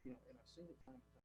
You know, and I've seen it time and time.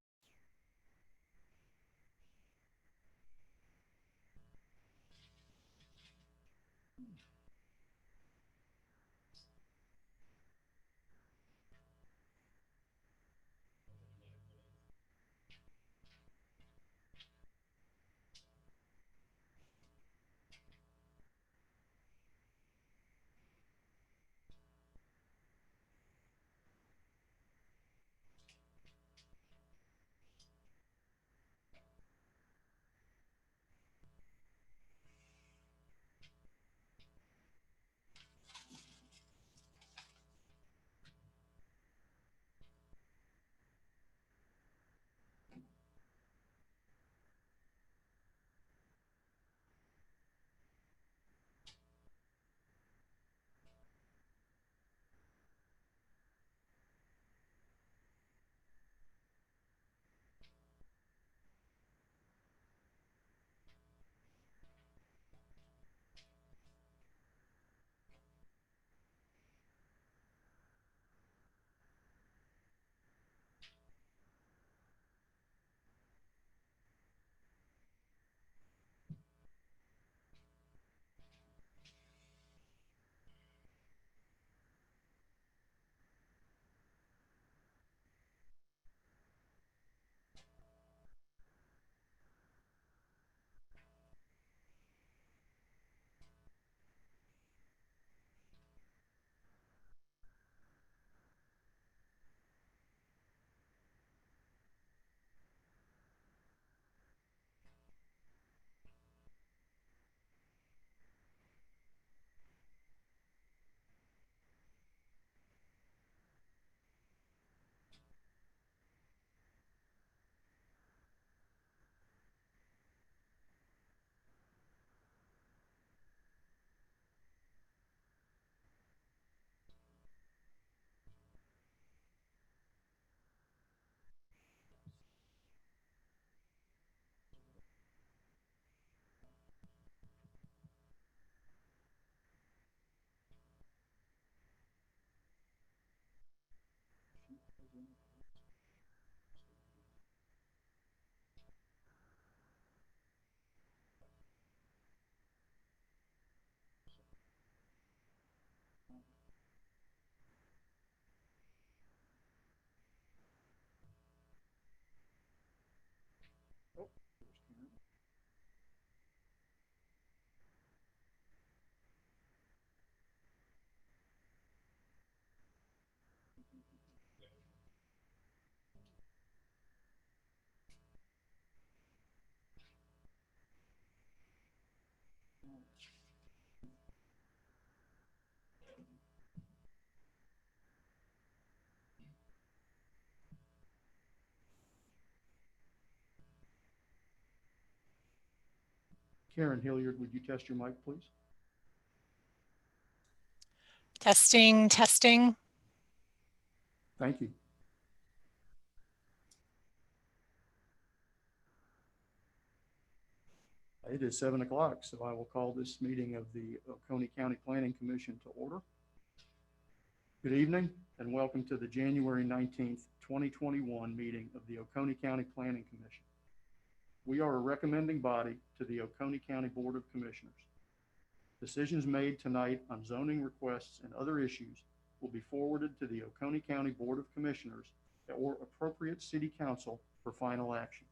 Oh, there's Karen. Karen Hilliard, would you test your mic, please? Testing, testing. Thank you. It is 7 o'clock, so I will call this meeting of the Oconee County Planning Commission to order. Good evening and welcome to the January 19th, 2021 meeting of the Oconee County Planning Commission. We are a recommending body to the Oconee County Board of Commissioners. Decisions made tonight on zoning requests and other issues will be forwarded to the Oconee County Board of Commissioners or appropriate city council for final action.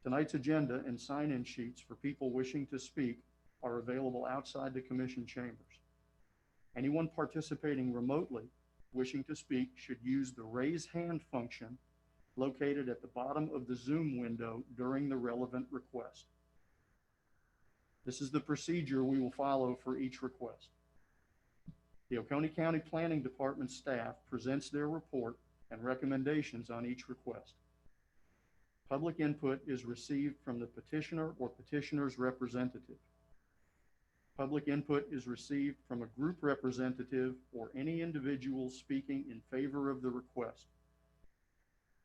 Tonight's agenda and sign-in sheets for people wishing to speak are available outside the commission chambers. Anyone participating remotely wishing to speak should use the raise hand function located at the bottom of the Zoom window during the relevant request. This is the procedure we will follow for each request. The Oconee County Planning Department staff presents their report and recommendations on each request. Public input is received from the petitioner or petitioner's representative. Public input is received from a group representative or any individual speaking in favor of the request.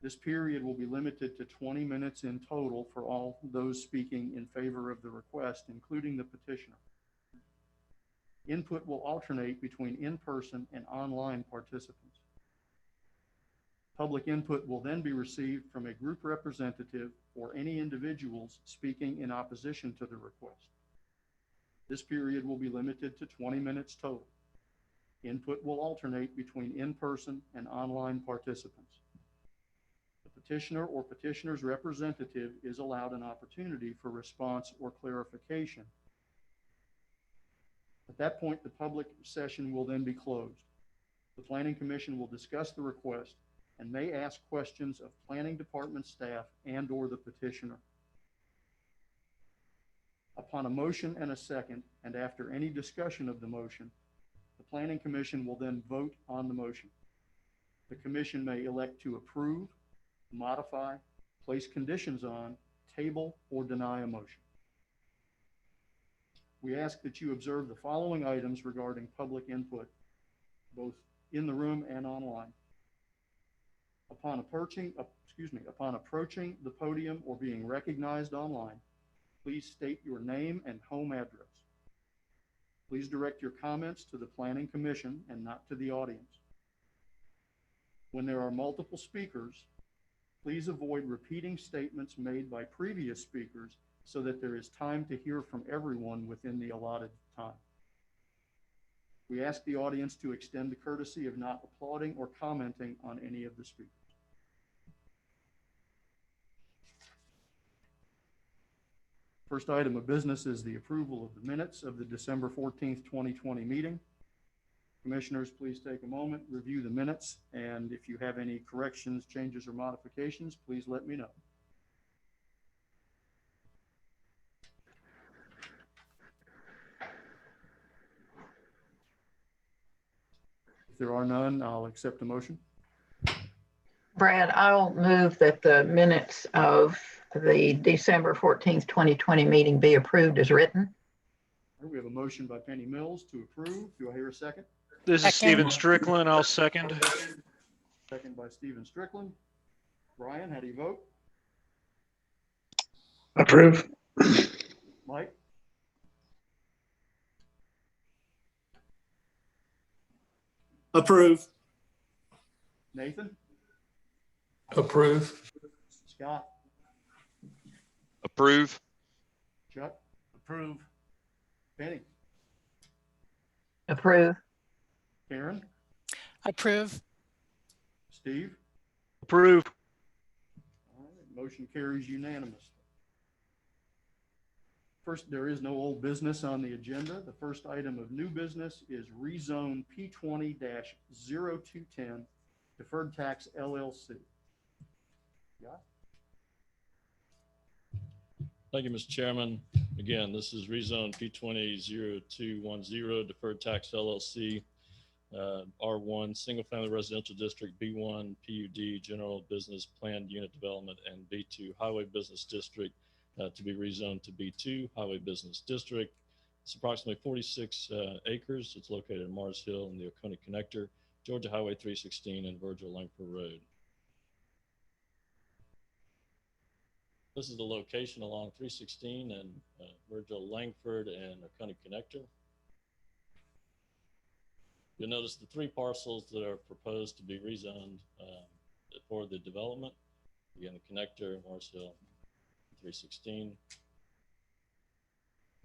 This period will be limited to 20 minutes in total for all those speaking in favor of the request, including the petitioner. Input will alternate between in-person and online participants. Public input will then be received from a group representative or any individuals speaking in opposition to the request. This period will be limited to 20 minutes total. Input will alternate between in-person and online participants. The petitioner or petitioner's representative is allowed an opportunity for response or clarification. At that point, the public session will then be closed. The Planning Commission will discuss the request and may ask questions of Planning Department staff and/or the petitioner. Upon a motion and a second, and after any discussion of the motion, the Planning Commission will then vote on the motion. The Commission may elect to approve, modify, place conditions on, table, or deny a motion. We ask that you observe the following items regarding public input, both in the room and online. Upon approaching the podium or being recognized online, please state your name and home address. Please direct your comments to the Planning Commission and not to the audience. When there are multiple speakers, please avoid repeating statements made by previous speakers so that there is time to hear from everyone within the allotted time. We ask the audience to extend the courtesy of not applauding or commenting on any of the speakers. First item of business is the approval of the minutes of the December 14th, 2020 meeting. Commissioners, please take a moment, review the minutes, and if you have any corrections, changes, or modifications, please let me know. If there are none, I'll accept a motion. Brad, I'll move that the minutes of the December 14th, 2020 meeting be approved as written. We have a motion by Penny Mills to approve. Do I hear a second? This is Second. Stephen Strickland. I'll second. Second by Stephen Strickland. Brian, how do you vote? Approve. Mike? Approve. Nathan? Approve. Scott? Approve. Chuck? Approve. Penny? Approve. Karen? Approve. Steve? Approve. All right, motion carries unanimously. First, there is no old business on the agenda. The first item of new business is rezone P20-0210 Deferred Tax LLC. Yeah. Thank you, Mr. Chairman. Again, this is rezone P20-0210 Deferred Tax LLC, R1 Single Family Residential District, B1 PUD General Business Planned Unit Development, and B2 Highway Business District to be rezoned to B2 Highway Business District. It's approximately 46 acres. It's located in Mars Hill in the Oconee Connector, Georgia Highway 316 and Virgil Langford Road. This is the location along 316 and Virgil Langford and Oconee Connector. You'll notice the three parcels that are proposed to be rezoned for the development. Again, the connector, Mars Hill, 316.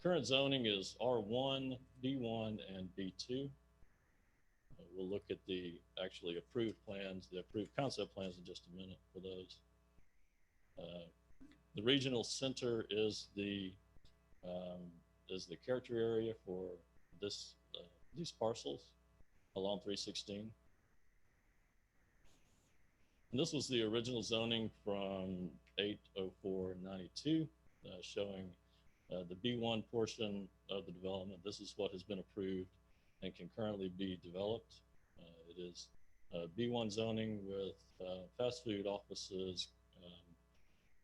Current zoning is R1, B1, and B2. We'll look at the actually approved plans, the approved concept plans in just a minute for those. The regional center is the character area for this these parcels along 316. And this was the original zoning from 80492, showing the B1 portion of the development. This is what has been approved and can currently be developed. It is B1 zoning with fast food, offices,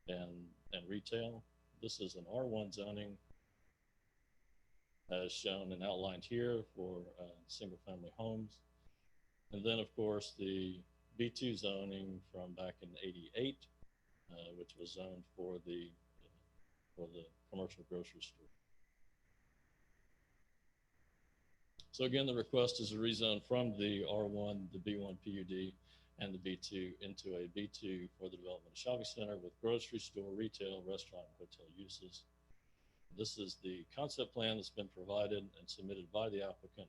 and retail. This is an R1 zoning as shown and outlined here for single family homes. And then of course the B2 zoning from back in '88, which was zoned for the commercial grocery store. So again, the request is a rezone from the R1, the B1 PUD and the B2 into a B2 for the development of shopping center with grocery store, retail, restaurant, and hotel uses. This is the concept plan that's been provided and submitted by the applicant,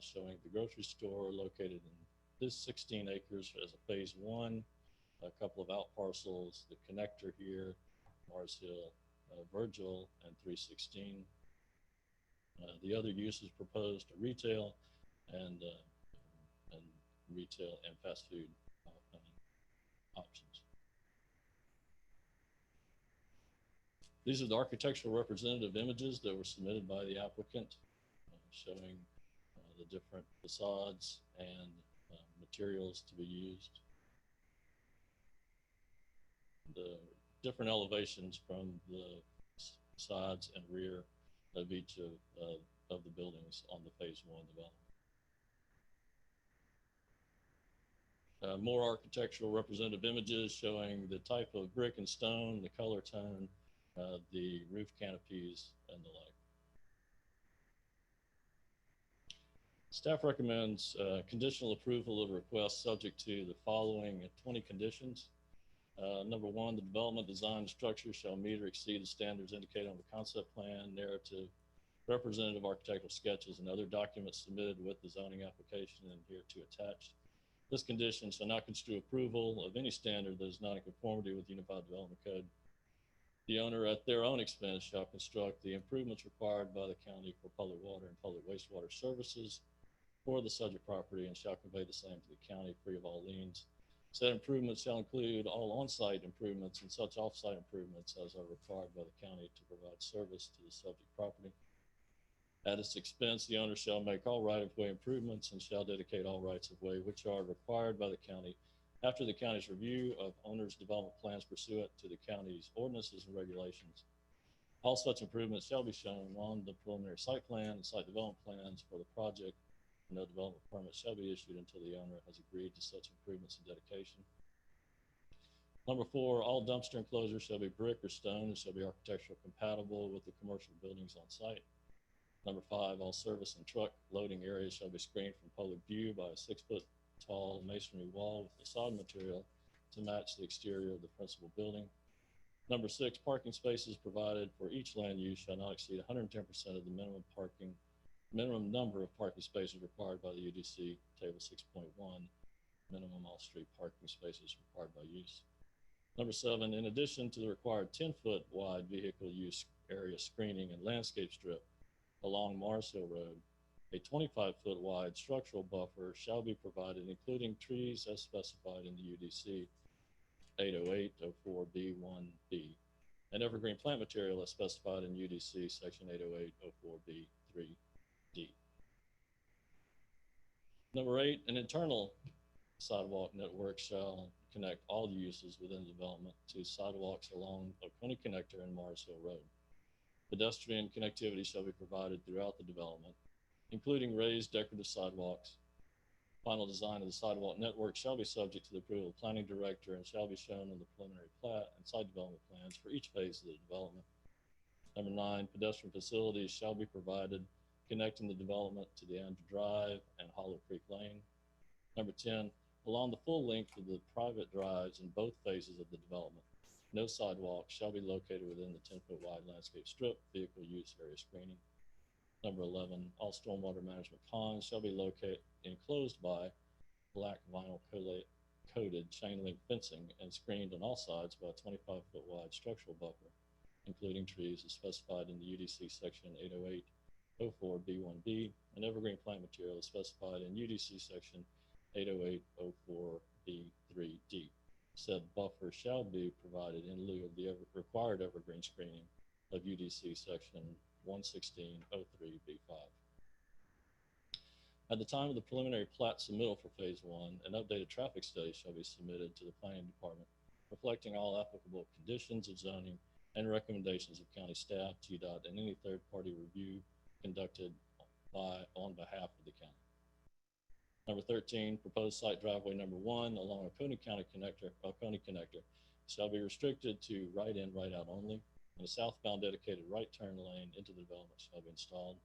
showing the grocery store located in this 16 acres as a phase one, a couple of out parcels, the connector here, Mars Hill, Virgil, and 316. The other uses proposed are retail and retail and fast food options. These are the architectural representative images that were submitted by the applicant, showing the different facades and materials to be used. The different elevations from the sides and rear of each of the buildings on the phase one development. More architectural representative images showing the type of brick and stone, the color tone, the roof canopies, and the like. Staff recommends conditional approval of request subject to the following 20 conditions. Number one, the development, design, and structure shall meet or exceed the standards indicated on the concept plan, narrative, representative architectural sketches, and other documents submitted with the zoning application and hereto attached. This condition shall not construe approval of any standard that is not in conformity with the Unified Development Code. The owner at their own expense shall construct the improvements required by the county for public water and public wastewater services for the subject property and shall convey the same to the county free of all liens. Said improvements shall include all on-site improvements and such off-site improvements as are required by the county to provide service to the subject property. At its expense, the owner shall make all right-of-way improvements and shall dedicate all rights-of-way which are required by the county after the county's review of owner's development plans pursuant to the county's ordinances and regulations. All such improvements shall be shown on the preliminary site plan and site development plans for the project. No development permit shall be issued until the owner has agreed to such improvements and dedication. Number four, all dumpster enclosures shall be brick or stone and shall be architectural compatible with the commercial buildings on site. Number five, all service and truck loading areas shall be screened from public view by a 6-foot tall masonry wall with facade material to match the exterior of the principal building. Number six, parking spaces provided for each land use shall not exceed 110% of the minimum number of parking spaces required by the UDC, table 6.1, minimum off-street parking spaces required by use. Number seven, in addition to the required 10-foot wide vehicle use area screening and landscape strip along Mars Hill Road, a 25-foot wide structural buffer shall be provided, including trees as specified in the UDC 808-04B1B, and evergreen plant material as specified in UDC section 808-04B3D. Number eight, an internal sidewalk network shall connect all uses within the development to sidewalks along Oconee Connector and Mars Hill Road. Pedestrian connectivity shall be provided throughout the development, including raised decorative sidewalks. Final design of the sidewalk network shall be subject to the approval of the planning director and shall be shown in the preliminary plat and site development plans for each phase of the development. Number nine, pedestrian facilities shall be provided connecting the development to the Andrew Drive and Hollow Creek Lane. Number 10, along the full length of the private drives in both phases of the development, no sidewalk shall be located within the 10-foot wide landscape strip, vehicle use area screening. Number 11, all stormwater management ponds shall be located enclosed by black vinyl coated chain link fencing and screened on all sides by a 25-foot wide structural buffer, including trees as specified in the UDC section 808-04B1B and evergreen plant material as specified in UDC section 808-04B3D. Said buffer shall be provided in lieu of the required evergreen screening of UDC section 116-03B5. At the time of the preliminary plat submittal for phase one, an updated traffic study shall be submitted to the planning department, reflecting all applicable conditions of zoning and recommendations of county staff, GDOT, and any third-party review conducted on behalf of the county. Number 13, proposed site driveway number 1 along Oconee Connector shall be restricted to right-in, right-out only, and a southbound dedicated right turn lane into the development shall be installed.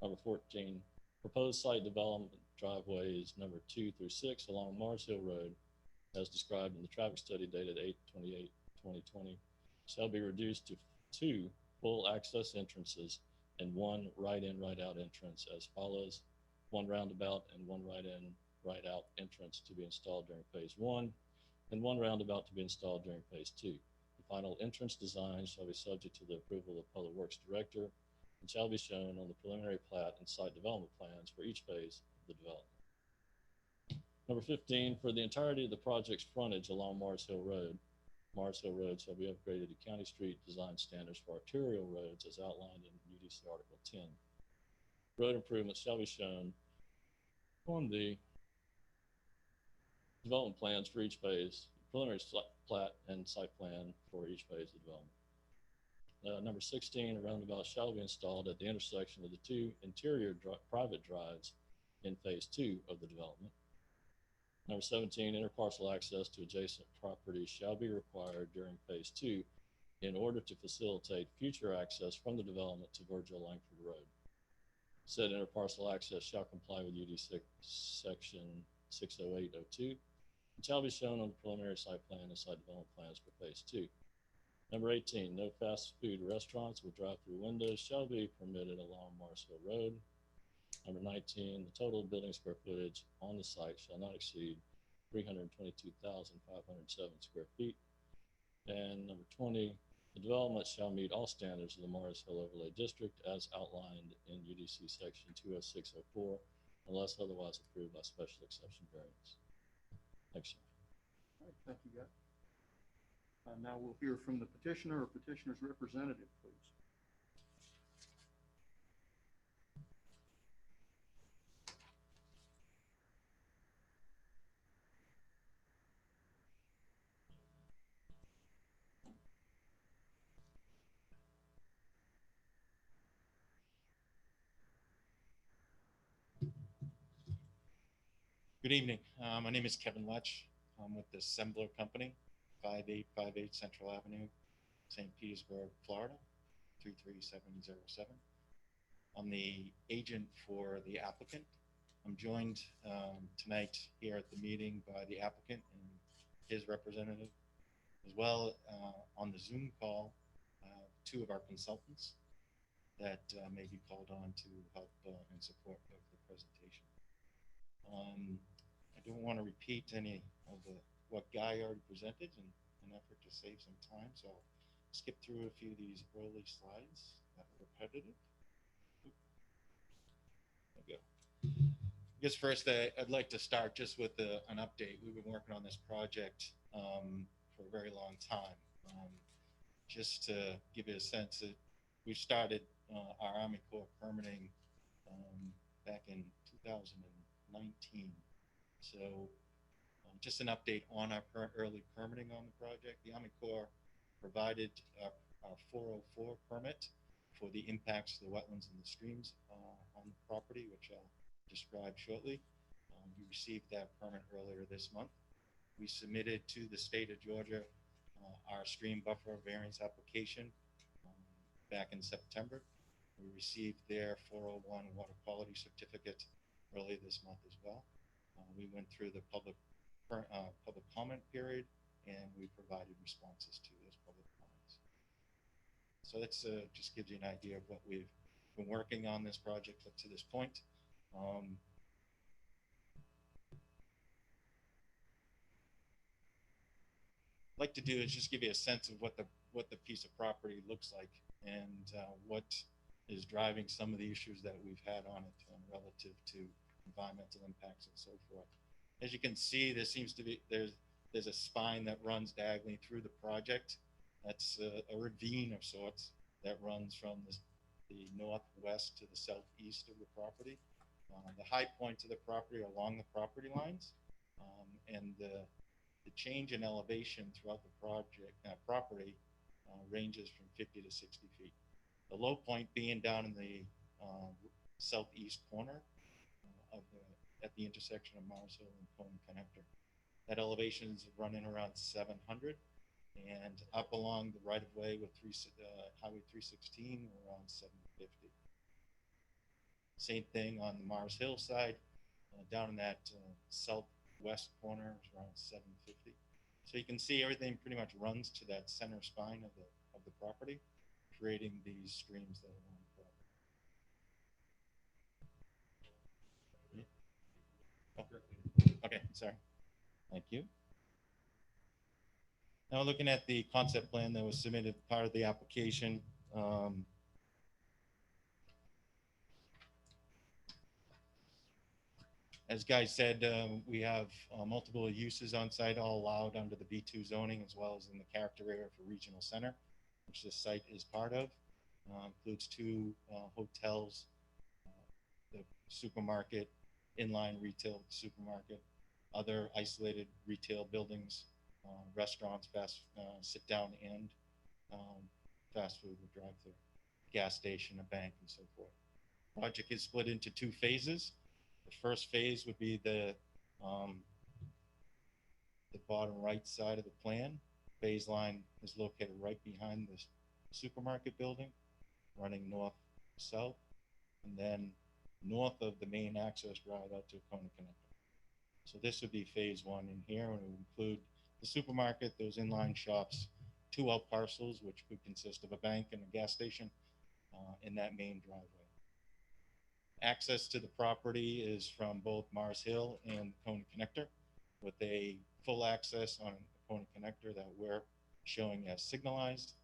Number 14, Proposed site development driveways number 2 through 6 along Mars Hill Road, as described in the traffic study dated 8/28/2020, shall be reduced to 2 full access entrances and 1 right-in, right-out entrance as follows: 1 roundabout and 1 right-in, right-out entrance to be installed during phase 1, and 1 roundabout to be installed during phase 2. The final entrance design shall be subject to the approval of Public Works Director and shall be shown on the preliminary plat and site development plans for each phase of the development. Number 15, for the entirety of the project's frontage along Mars Hill Road shall be upgraded to County Street design standards for arterial roads as outlined in UDC Article 10. Road improvements shall be shown on the development plans for each phase, preliminary plat and site plan for each phase of development. Number 16, a roundabout shall be installed at the intersection of the 2 interior private drives in phase 2 of the development. Number 17, interparcel access to adjacent properties shall be required during phase 2 in order to facilitate future access from the development to Virgil Langford Road. Said interparcel access shall comply with UD section 60802 and shall be shown on the preliminary site plan and site development plans for phase 2. Number 18, no fast food restaurants with drive-through windows shall be permitted along Mars Hill Road. Number 19, the total building square footage on the site shall not exceed 322,507 square feet. And number 20, the development shall meet all standards of the Mars Hill Overlay District as outlined in UDC section 20604, unless otherwise approved by special exception variance. Thanks, sir. All right, thank you, guys. Now we'll hear from the petitioner or petitioner's representative, please. Good evening. My name is Kevin Letch. I'm with the Sembler Company, 5858 Central Avenue, St. Petersburg, Florida, 33707. I'm the agent for the applicant. I'm joined tonight here at the meeting by the applicant and his representative, as well on the Zoom call, 2 of our consultants that may be called on to help in support of the presentation. I don't want to repeat any of what Guy already presented in an effort to save some time, so I'll skip through a few of these early slides that are repetitive. There we go. I guess first I'd like to start just with an update. We've been working on this project for a very long time. Just to give you a sense that we started our Army Corps permitting back in 2019. So just an update on our early permitting on the project. The Army Corps provided our 404 permit for the impacts to the wetlands and the streams on the property, which I'll describe shortly. We received that permit earlier this month. We submitted to the state of Georgia our stream buffer variance application back in September. We received their 401 water quality certificate early this month as well. We went through the public comment period, and we provided responses to those public comments. So that's just gives you an idea of what we've been working on this project up to this point. I'd like to do is just give you a sense of what the piece of property looks like and what is driving some of the issues that we've had on it relative to environmental impacts and so forth. As you can see, there seems to be there's a spine that runs diagonally through the project. That's a ravine of sorts that runs from the northwest to the southeast of the property. The high points of the property are along the property lines, and the change in elevation throughout the property ranges from 50 to 60 feet. The low point being down in the southeast corner at the intersection of Mars Hill and Cone Connector. That elevation is running around 700, and up along the right of way with Highway 316, we're around 750. Same thing on the Mars Hill side, down in that southwest corner, it's around 750. So you can see everything pretty much runs to that center spine of the property, creating these streams that are on the property. Okay, sorry. Thank you. Now looking at the concept plan that was submitted part of the application. As Guy said, we have multiple uses on site, all allowed under the B2 zoning, as well as in the character area for regional center, which this site is part of. Includes 2 hotels, the supermarket, inline retail supermarket, other isolated retail buildings, restaurants, fast sit down and fast food with drive-through, gas station, a bank, and so forth. Project is split into 2 phases. The first phase would be the bottom right side of the plan. Phase line is located right behind the supermarket building, running north-south, and then north of the main access drive out to Oconee Connector. So this would be phase 1 in here, and it would include the supermarket, those inline shops, 2 out parcels, which could consist of a bank and a gas station in that main driveway. Access to the property is from both Mars Hill and Oconee Connector, with a full access on Oconee Connector that we're showing as signalized,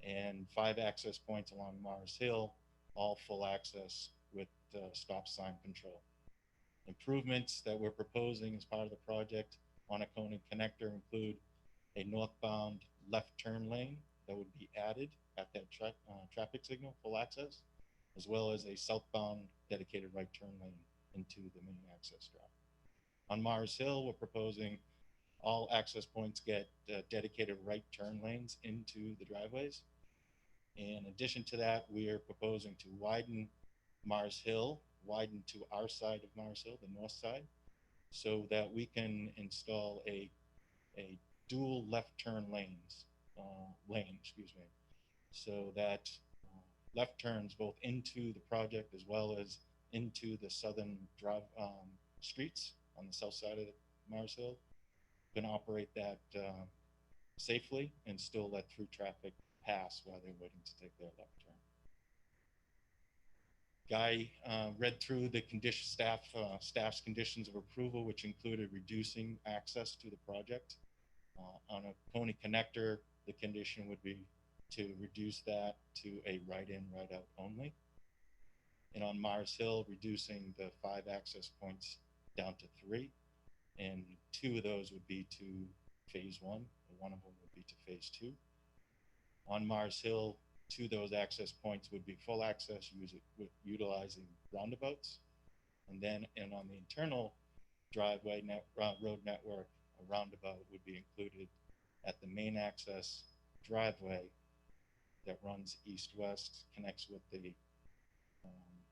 and 5 access points along Mars Hill, all full access with stop sign control. Improvements that we're proposing as part of the project on Oconee Connector include a northbound left turn lane that would be added at that traffic signal, full access, as well as a southbound dedicated right turn lane into the main access drive. On Mars Hill, we're proposing all access points get dedicated right turn lanes into the driveways. In addition to that, we are proposing to widen Mars Hill, widen to our side of Mars Hill, the north side, so that we can install a dual left turn lane, so that left turns both into the project as well as into the southern drive streets on the south side of Mars Hill can operate that safely and still let through traffic pass while they're waiting to take their left turn. Guy read through the staff's conditions of approval, which included reducing access to the project. On a Oconee Connector, the condition would be to reduce that to a right-in, right-out only. And on Mars Hill, reducing the 5 access points down to 3. And 2 of those would be to phase 1, and 1 of them would be to phase 2. On Mars Hill, 2 of those access points would be full access utilizing roundabouts. And then on the internal driveway road network, a roundabout would be included at the main access driveway that runs east-west, connects with the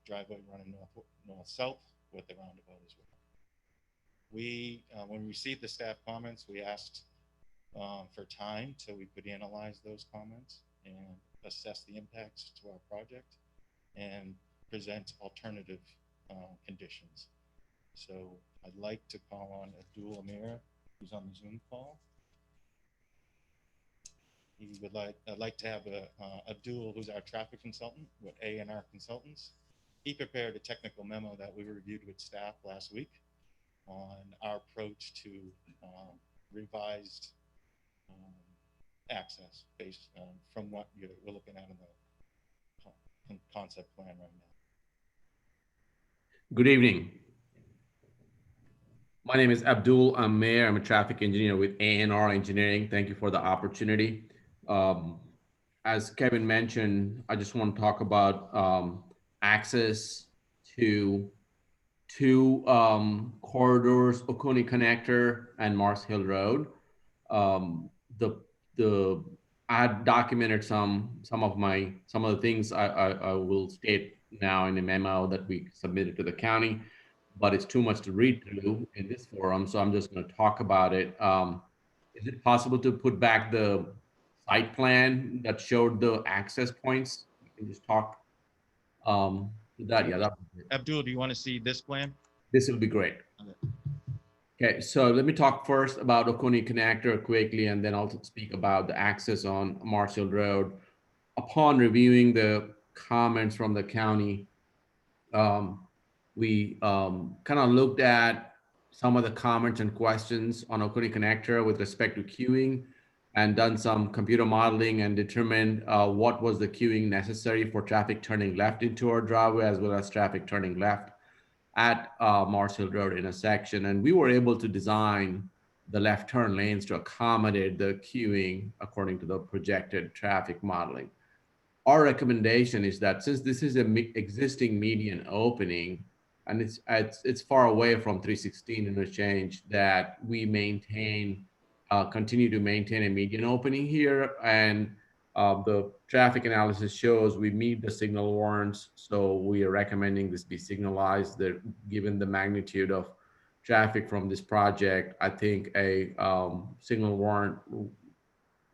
driveway running north-south with the roundabout as well. We, when we received the staff comments, we asked for time so we could analyze those comments and assess the impacts to our project and present alternative conditions. So I'd like to call on Abdul Amir, who's on the Zoom call. I'd like to have Abdul, who's our traffic consultant with A&R Consultants. He prepared a technical memo that we reviewed with staff last week on our approach to revised access based from what we're looking at in the concept plan right now. Good evening. My name is Abdul Amir. I'm a traffic engineer with A&R Engineering. Thank you for the opportunity. As Kevin mentioned, I just want to talk about access to 2 corridors, Oconee Connector and Mars Hill Road. I had documented some of the things I will state now in the memo that we submitted to the county, but it's too much to read through in this forum, so I'm just going to talk about it. Is it possible to put back the site plan that showed the access points? You can just talk. That, yeah, that, Abdul, do you want to see this plan? this will be great. Okay. Okay, so let me talk first about Oconee Connector quickly, and then I'll speak about the access on Marshall Road. Upon reviewing the comments from the county, we kind of looked at some of the comments and questions on Oconee Connector with respect to queuing, and done some computer modeling and determined what was the queuing necessary for traffic turning left into our driveway, as well as traffic turning left at Mars Hill Road intersection. And we were able to design the left turn lanes to accommodate the queuing according to the projected traffic modeling. Our recommendation is that since this is an existing median opening, and it's far away from 316 interchange, that we continue to maintain a median opening here. And the traffic analysis shows we meet the signal warrants, so we are recommending this be signalized. That given the magnitude of traffic from this project, I think a signal warrant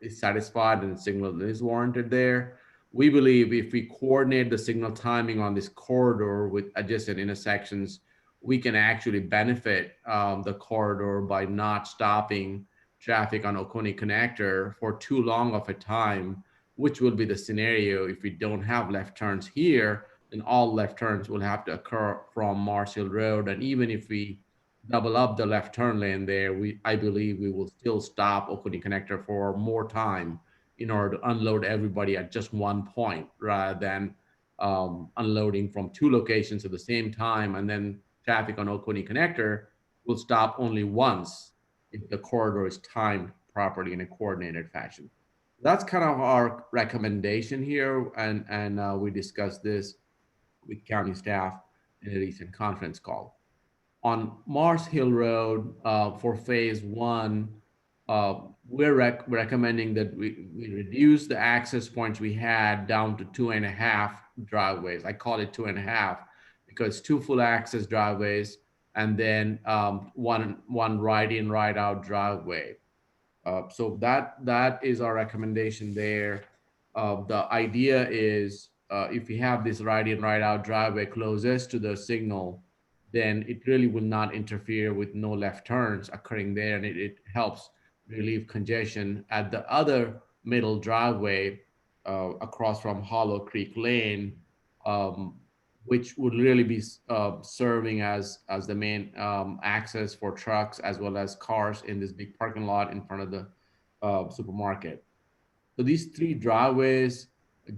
is satisfied and signal is warranted there. We believe if we coordinate the signal timing on this corridor with adjacent intersections, we can actually benefit the corridor by not stopping traffic on Oconee Connector for too long of a time, which will be the scenario if we don't have left turns here. Then all left turns will have to occur from Mars Hill Road. And even if we double up the left turn lane there, I believe we will still stop Oconee Connector for more time in order to unload everybody at just one point, rather than unloading from two locations at the same time. And then traffic on Oconee Connector will stop only once if the corridor is timed properly in a coordinated fashion. That's kind of our recommendation here. And we discussed this with county staff in a recent conference call. On Mars Hill Road, for phase one, we're recommending that we reduce the access points we had down to 2.5 driveways. I call it 2.5 because 2 full access driveways and then one right in, right out driveway. So that is our recommendation there. The idea is if we have this right in, right out driveway closest to the signal, then it really will not interfere with no left turns occurring there, and it helps relieve congestion at the other middle driveway across from Hollow Creek Lane, which would really be serving as the main access for trucks as well as cars in this big parking lot in front of the supermarket. So these 3 driveways,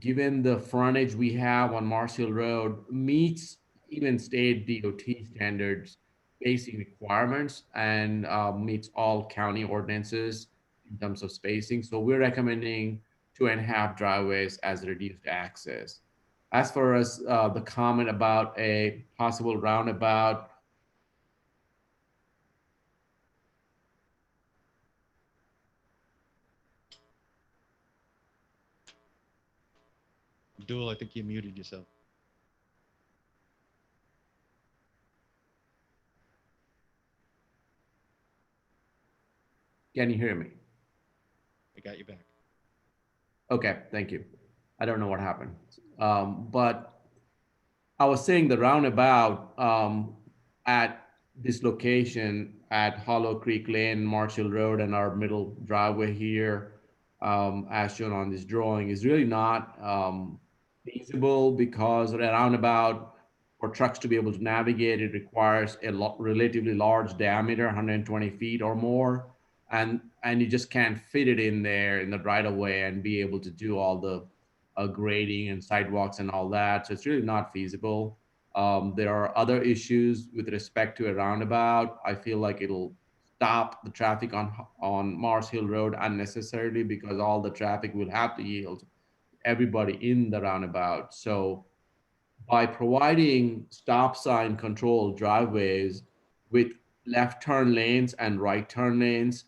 given the frontage we have on Mars Hill Road, meets even state DOT standards spacing requirements and meets all county ordinances in terms of spacing. So we're recommending 2.5 driveways as reduced access. As far as the comment about a possible roundabout, Abdul, I think you muted yourself. can you hear me? I got you back. Okay, thank you. I don't know what happened. But I was saying the roundabout at this location at Hollow Creek Lane, Marshall Road, and our middle driveway here, as shown on this drawing, is really not feasible because a roundabout for trucks to be able to navigate, it requires a relatively large diameter, 120 feet or more. And you just can't fit it in there in the right of way and be able to do all the grading and sidewalks and all that. So it's really not feasible. There are other issues with respect to a roundabout. I feel like it'll stop the traffic on Mars Hill Road unnecessarily because all the traffic will have to yield everybody in the roundabout. So by providing stop sign controlled driveways with left turn lanes and right turn lanes,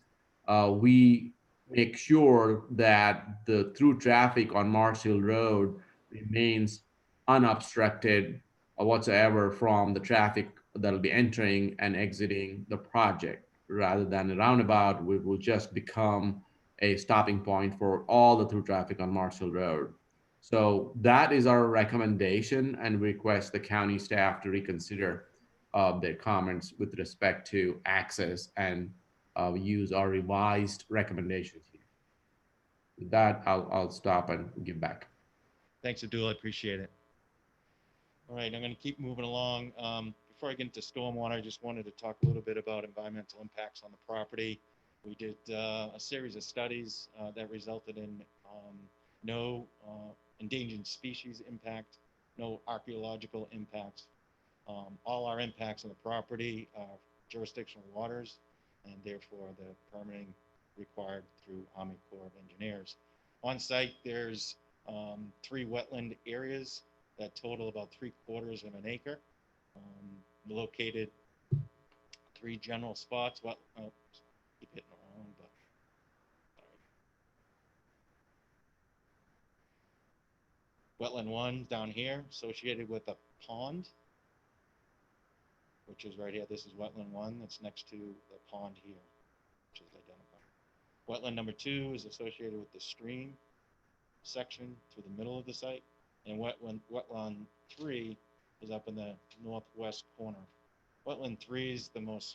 we make sure that the through traffic on Mars Hill Road remains unobstructed whatsoever from the traffic that'll be entering and exiting the project, rather than a roundabout, which will just become a stopping point for all the through traffic on Mars Hill Road. So that is our recommendation, and we request the county staff to reconsider their comments with respect to access and use our revised recommendations here. With that, I'll stop and give back. Thanks, Abdul. I appreciate it. All right, I'm going to keep moving along. Before I get into stormwater, I just wanted to talk a little bit about environmental impacts on the property. We did a series of studies that resulted in no endangered species impact, no archaeological impacts. All our impacts on the property are jurisdictional waters, and therefore the permitting required through Army Corps of Engineers. On site, there's 3 wetland areas that total about 3/4 of an acre. Located 3 general spots. Keep hitting around, but sorry. Wetland 1 down here, associated with a pond, which is right here. This is wetland 1 that's next to the pond here, which is identified. Wetland number 2 is associated with the stream section through the middle of the site, and wetland 3 is up in the northwest corner. Wetland 3 is the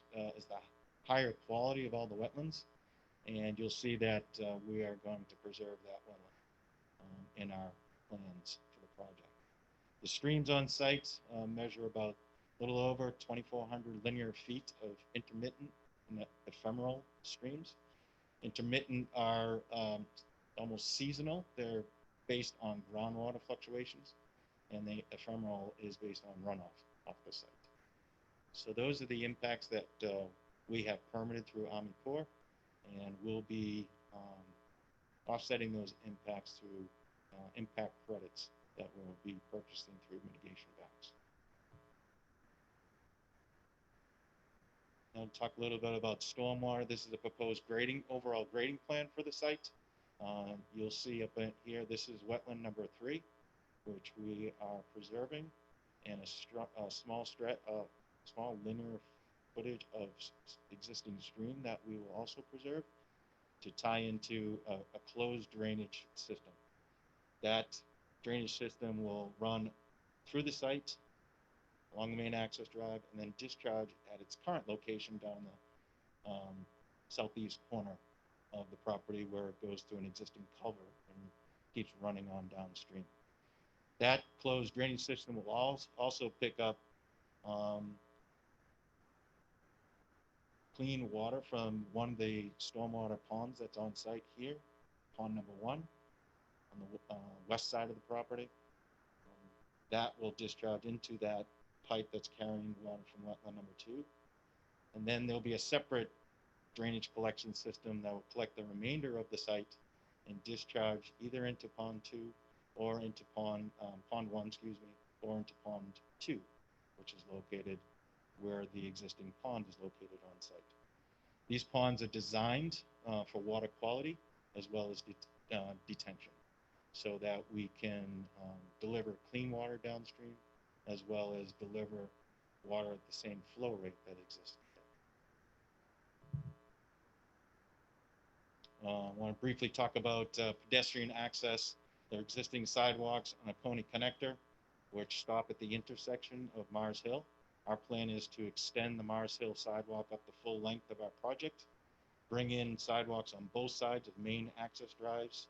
higher quality of all the wetlands, and you'll see that we are going to preserve that wetland in our plans for the project. The streams on site measure about a little over 2,400 linear feet of intermittent and ephemeral streams. Intermittent are almost seasonal. They're based on groundwater fluctuations, and the ephemeral is based on runoff off the site. So those are the impacts that we have permitted through Army Corps, and we'll be offsetting those impacts through impact credits that we'll be purchasing through mitigation backs. Now talk a little bit about stormwater. This is a proposed overall grading plan for the site. You'll see up in here, this is wetland number 3, which we are preserving, and a small linear footage of existing stream that we will also preserve to tie into a closed drainage system. That drainage system will run through the site along the main access drive and then discharge at its current location down the southeast corner of the property, where it goes through an existing culvert and keeps running on downstream. That closed drainage system will also pick up clean water from one of the stormwater ponds that's on site here, pond number 1 on the west side of the property. That will discharge into that pipe that's carrying water from wetland number 2. And then there'll be a separate drainage collection system that will collect the remainder of the site and discharge either into pond 2 or into pond 1, or into pond 2, which is located where the existing pond is located on site. These ponds are designed for water quality as well as detention, so that we can deliver clean water downstream as well as deliver water at the same flow rate that exists. I want to briefly talk about pedestrian access. There are existing sidewalks on Oconee connector, which stop at the intersection of Mars Hill. Our plan is to extend the Mars Hill sidewalk up the full length of our project, bring in sidewalks on both sides of main access drives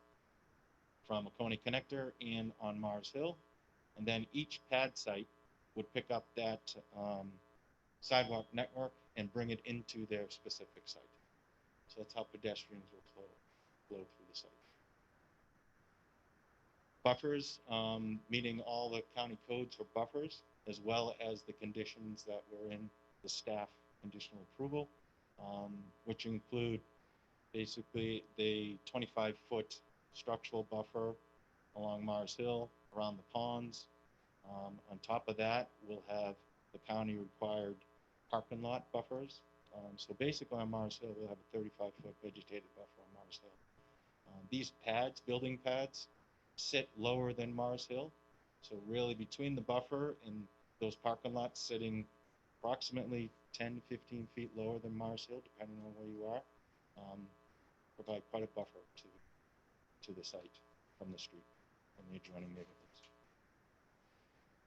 from Oconee connector and on Mars Hill. And then each pad site would pick up that sidewalk network and bring it into their specific site. So that's how pedestrians will flow through the site. Buffers, meeting all the county codes for buffers, as well as the conditions that were in the staff conditional approval, which include basically the 25-foot structural buffer along Mars Hill, around the ponds. On top of that, we'll have the county required parking lot buffers. So basically on Mars Hill, we'll have a 35-foot vegetated buffer on Mars Hill. These pads, building pads, sit lower than Mars Hill. So really between the buffer and those parking lots sitting approximately 10 to 15 feet lower than Mars Hill, depending on where you are, provide quite a buffer to the site from the street. the adjoining neighborhoods.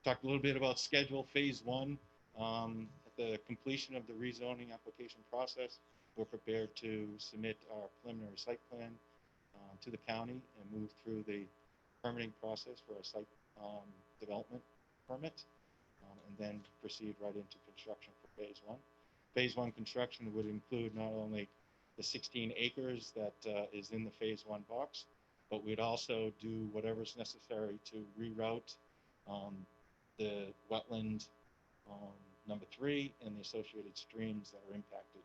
Talked a little bit about schedule. Phase 1. At the completion of the rezoning application process, we're prepared to submit our preliminary site plan to the county and move through the permitting process for a site development permit, and then proceed right into construction for phase 1. Phase 1 construction would include not only the 16 acres that is in the phase 1 box, but we'd also do whatever's necessary to reroute the wetland number 3 and the associated streams that are impacted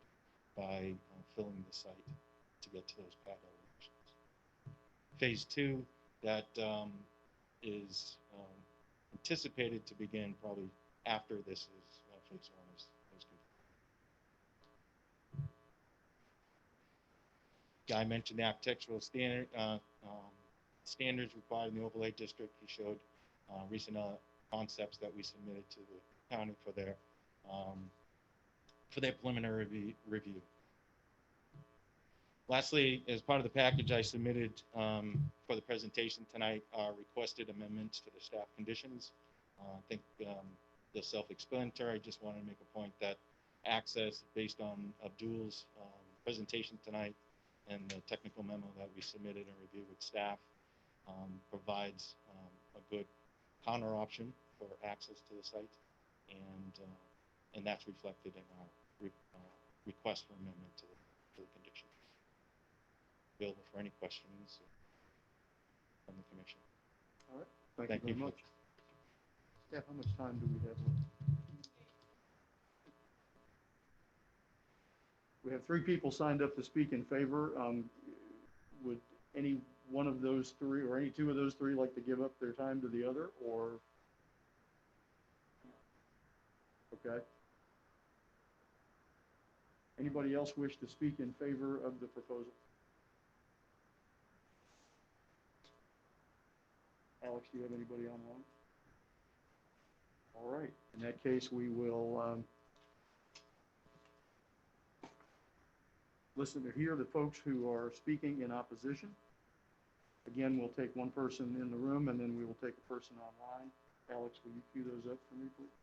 by filling the site to get to those pad elevations. Phase 2, that is anticipated to begin probably after this is phase 1 is complete. Guy mentioned the architectural standards required in the overlay district. He showed recent concepts that we submitted to the county for their preliminary review. Lastly, as part of the package I submitted for the presentation tonight are requested amendments to the staff conditions. I think they're self-explanatory. I just wanted to make a point that access based on Abdul's presentation tonight and the technical memo that we submitted and reviewed with staff provides a good counter option for access to the site, and that's reflected in our request for amendment to the conditions. Available for any questions from the commission. All right, thank you very much. Yeah, how much time do we have left? We have 3 people signed up to speak in favor. Would any one of those 3 or any 2 of those 3 like to give up their time to the other, or? Okay. Anybody else wish to speak in favor of the proposal? Alex, do you have anybody online? All right, in that case, we will listen to hear the folks who are speaking in opposition. Again, we'll take one person in the room and then we will take a person online. Alex, will you cue those up for me, please?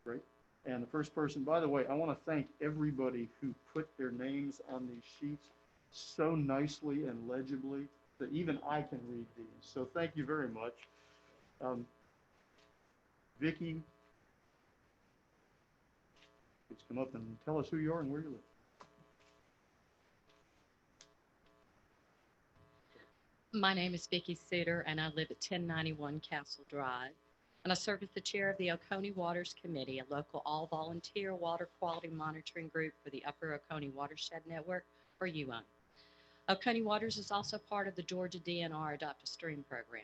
Great. And the first person, by the way, I want to thank everybody who put their names on these sheets so nicely and legibly that even I can read these. So thank you very much. Vicki, please come up and tell us who you are and where you live. My name is Vicki Suter, and I live at 1091 Castle Drive. And I serve as the chair of the Oconee Waters Committee, a local all-volunteer water quality monitoring group for the Upper Oconee Watershed Network, or UON. Oconee Waters is also part of the Georgia DNR Adopt a Stream program.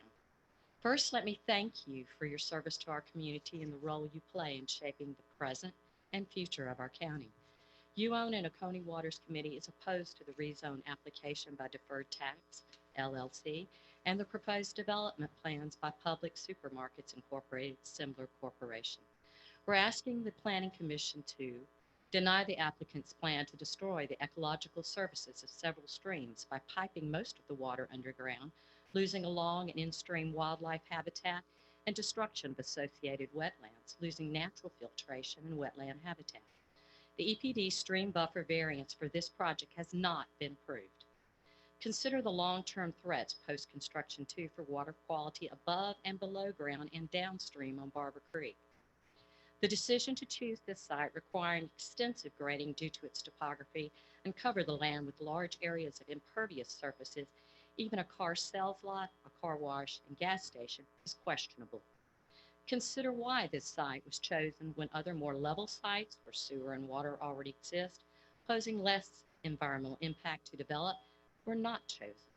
First, let me thank you for your service to our community and the role you play in shaping the present and future of our county. UON and Oconee Waters Committee is opposed to the rezone application by Deferred Tax, LLC, and the proposed development plans by Public Supermarkets Incorporated, Similar Corporation. We're asking the Planning Commission to deny the applicant's plan to destroy the ecological services of several streams by piping most of the water underground, losing along and in-stream wildlife habitat, and destruction of associated wetlands, losing natural filtration and wetland habitat. The EPD stream buffer variance for this project has not been approved. Consider the long-term threats post-construction too for water quality above and below ground and downstream on Barber Creek. The decision to choose this site requiring extensive grading due to its topography and cover the land with large areas of impervious surfaces, even a car sales lot, a car wash, and gas station, is questionable. Consider why this site was chosen when other more level sites where sewer and water already exist, posing less environmental impact to develop, were not chosen.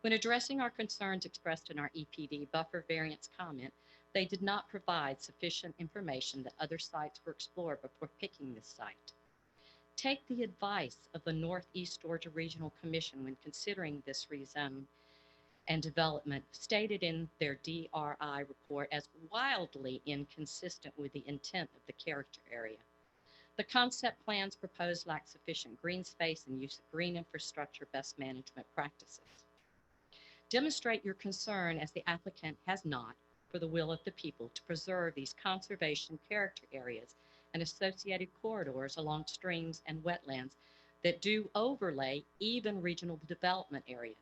When addressing our concerns expressed in our EPD buffer variance comment, they did not provide sufficient information that other sites were explored before picking this site. Take the advice of the Northeast Georgia Regional Commission when considering this rezone and development, stated in their DRI report as wildly inconsistent with the intent of the character area. The concept plans proposed lack sufficient green space and use of green infrastructure best management practices. Demonstrate your concern, as the applicant has not, for the will of the people to preserve these conservation character areas and associated corridors along streams and wetlands that do overlay even regional development areas.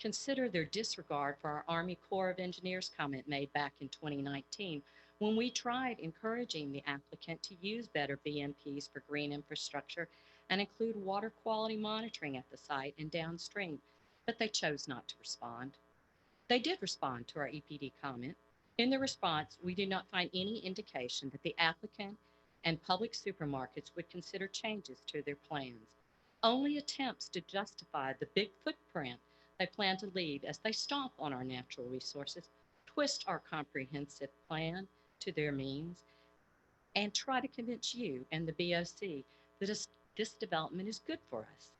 Consider their disregard for our Army Corps of Engineers comment made back in 2019 when we tried encouraging the applicant to use better BMPs for green infrastructure and include water quality monitoring at the site and downstream, but they chose not to respond. They did respond to our EPD comment. In the response, we did not find any indication that the applicant and public supermarkets would consider changes to their plans. Only attempts to justify the big footprint they plan to leave as they stomp on our natural resources, twist our comprehensive plan to their means, and try to convince you and the BOC that this development is good for us.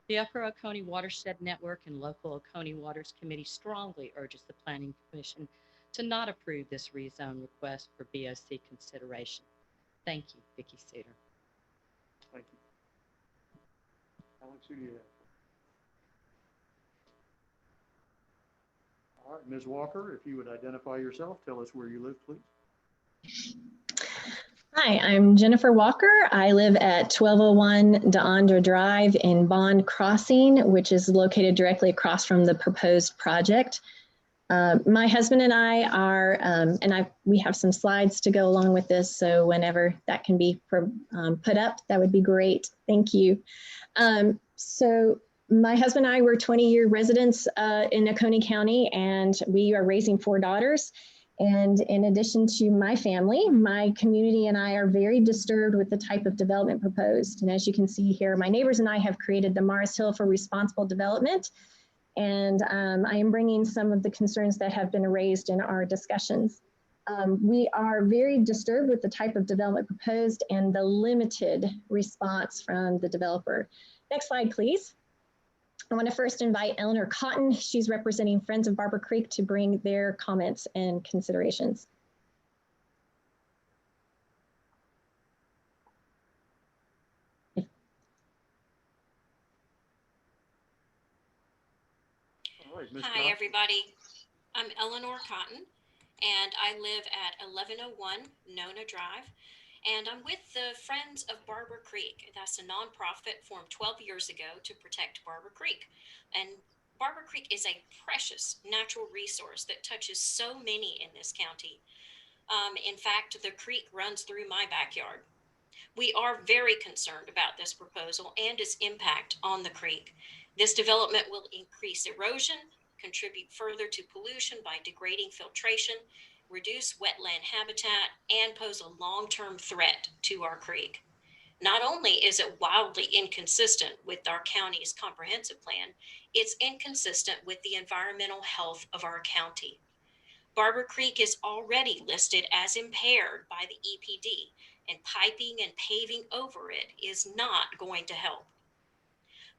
The Upper Oconee Watershed Network and local Oconee Waters Committee strongly urges the Planning Commission to not approve this rezone request for BOC consideration. Thank you, Vicki Suter. Thank you. Alex, who do you have? All right, Ms. Walker, if you would identify yourself, tell us where you live, please. Hi, I'm Jennifer Walker. I live at 1201 Deandra Drive in Bond Crossing, which is located directly across from the proposed project. My husband and I are, we have some slides to go along with this, so whenever that can be put up, that would be great. Thank you. So my husband and I were 20-year residents in Oconee County, and we are raising 4 daughters. And in addition to my family, my community and I are very disturbed with the type of development proposed. And as you can see here, my neighbors and I have created the Mars Hill for Responsible Development. And I am bringing some of the concerns that have been raised in our discussions. We are very disturbed with the type of development proposed and the limited response from the developer. Next slide, please. I want to first invite Eleanor Cotton. She's representing Friends of Barber Creek to bring their comments and considerations. All right, Ms. Hi, Cotton. everybody. I'm Eleanor Cotton, and I live at 1101 Nona Drive. And I'm with the Friends of Barber Creek. That's a nonprofit formed 12 years ago to protect Barber Creek. And Barber Creek is a precious natural resource that touches so many in this county. In fact, the creek runs through my backyard. We are very concerned about this proposal and its impact on the creek. This development will increase erosion, contribute further to pollution by degrading filtration, reduce wetland habitat, and pose a long-term threat to our creek. Not only is it wildly inconsistent with our county's comprehensive plan, it's inconsistent with the environmental health of our county. Barber Creek is already listed as impaired by the EPD, and piping and paving over it is not going to help.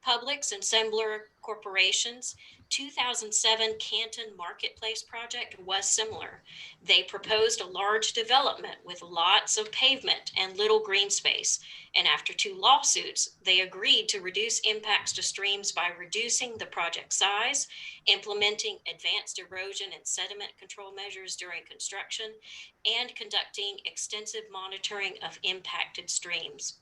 Publix and Sembler Corporation's 2007 Canton Marketplace project was similar. They proposed a large development with lots of pavement and little green space. And after 2 lawsuits, they agreed to reduce impacts to streams by reducing the project size, implementing advanced erosion and sediment control measures during construction, and conducting extensive monitoring of impacted streams.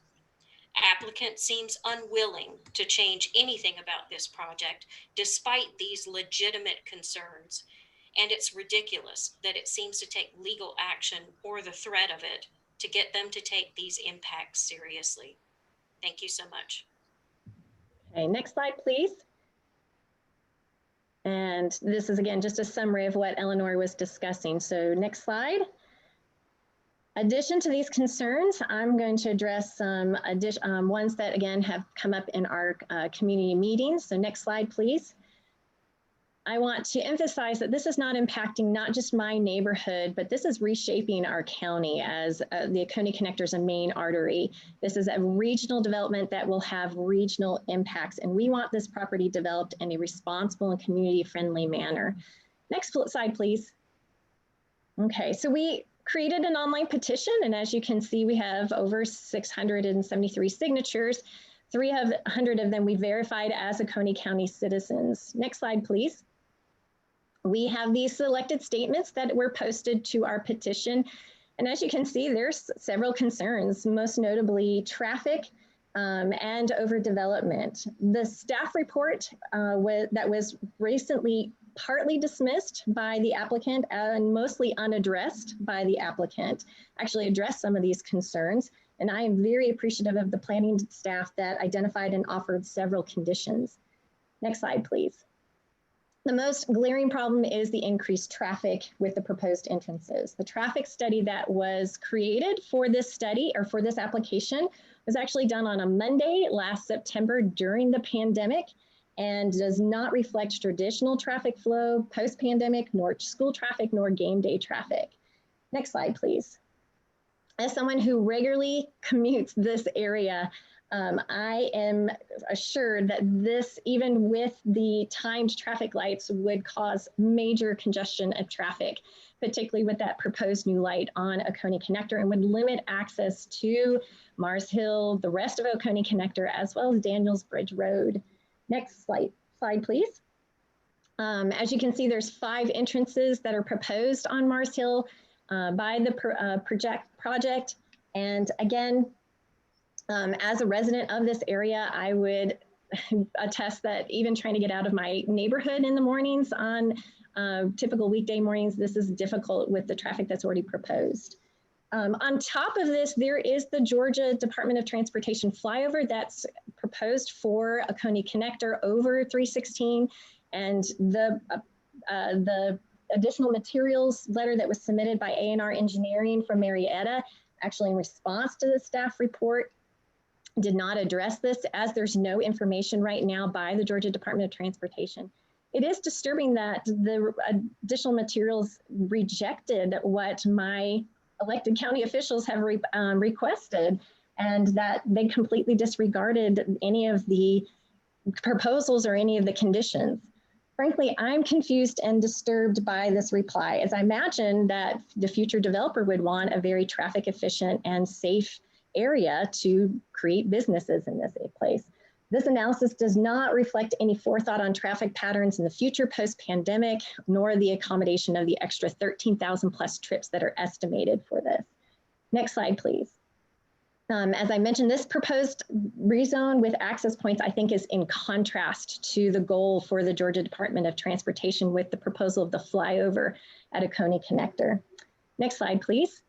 Applicant seems unwilling to change anything about this project despite these legitimate concerns. And it's ridiculous that it seems to take legal action or the threat of it to get them to take these impacts seriously. Thank you so much. Okay, next slide, please. And this is again just a summary of what Eleanor was discussing. So next slide. Addition to these concerns, I'm going to address some ones that again have come up in our community meetings. So next slide, please. I want to emphasize that this is not impacting not just my neighborhood, but this is reshaping our county as the Oconee Connector is a main artery. This is a regional development that will have regional impacts, and we want this property developed in a responsible and community-friendly manner. Next slide, please. Okay, so we created an online petition, and as you can see, we have over 673 signatures. 300 of them we verified as Oconee County citizens. Next slide, please. We have these selected statements that were posted to our petition. And as you can see, there's several concerns, most notably traffic and overdevelopment. The staff report that was recently partly dismissed by the applicant and mostly unaddressed by the applicant actually addressed some of these concerns. And I am very appreciative of the planning staff that identified and offered several conditions. Next slide, please. The most glaring problem is the increased traffic with the proposed entrances. The traffic study that was created for this study or for this application was actually done on a Monday last September during the pandemic and does not reflect traditional traffic flow post-pandemic, nor school traffic, nor game day traffic. Next slide, please. As someone who regularly commutes this area, I am assured that this, even with the timed traffic lights, would cause major congestion of traffic, particularly with that proposed new light on Oconee Connector, and would limit access to Mars Hill, the rest of Oconee Connector, as well as Daniels Bridge Road. Next slide, please. As you can see, there's 5 entrances that are proposed on Mars Hill by the project. And again, as a resident of this area, I would attest that even trying to get out of my neighborhood in the mornings on typical weekday mornings, this is difficult with the traffic that's already proposed. On top of this, there is the Georgia Department of Transportation flyover that's proposed for Oconee Connector over 316, and the additional materials letter that was submitted by A&R Engineering from Marietta, actually in response to the staff report, did not address this, as there's no information right now by the Georgia Department of Transportation. It is disturbing that the additional materials rejected what my elected county officials have requested, and that they completely disregarded any of the proposals or any of the conditions. Frankly, I'm confused and disturbed by this reply, as I imagine that the future developer would want a very traffic efficient and safe area to create businesses in this place. This analysis does not reflect any forethought on traffic patterns in the future post-pandemic, nor the accommodation of the extra 13,000 plus trips that are estimated for this. Next slide, please. As I mentioned, this proposed rezone with access points, I think, is in contrast to the goal for the Georgia Department of Transportation with the proposal of the flyover at Oconee Connector. Next slide, please.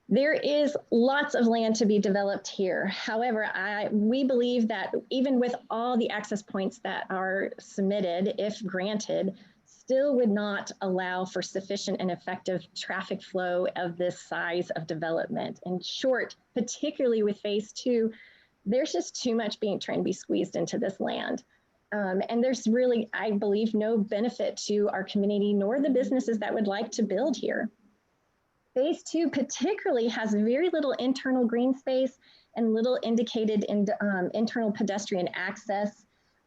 There is lots of land to be developed here. However, we believe that even with all the access points that are submitted, if granted, still would not allow for sufficient and effective traffic flow of this size of development. In short, particularly with phase 2, there's just too much trying to be squeezed into this land. And there's really, I believe, no benefit to our community nor the businesses that would like to build here. Phase 2 particularly has very little internal green space and little indicated in, internal pedestrian access.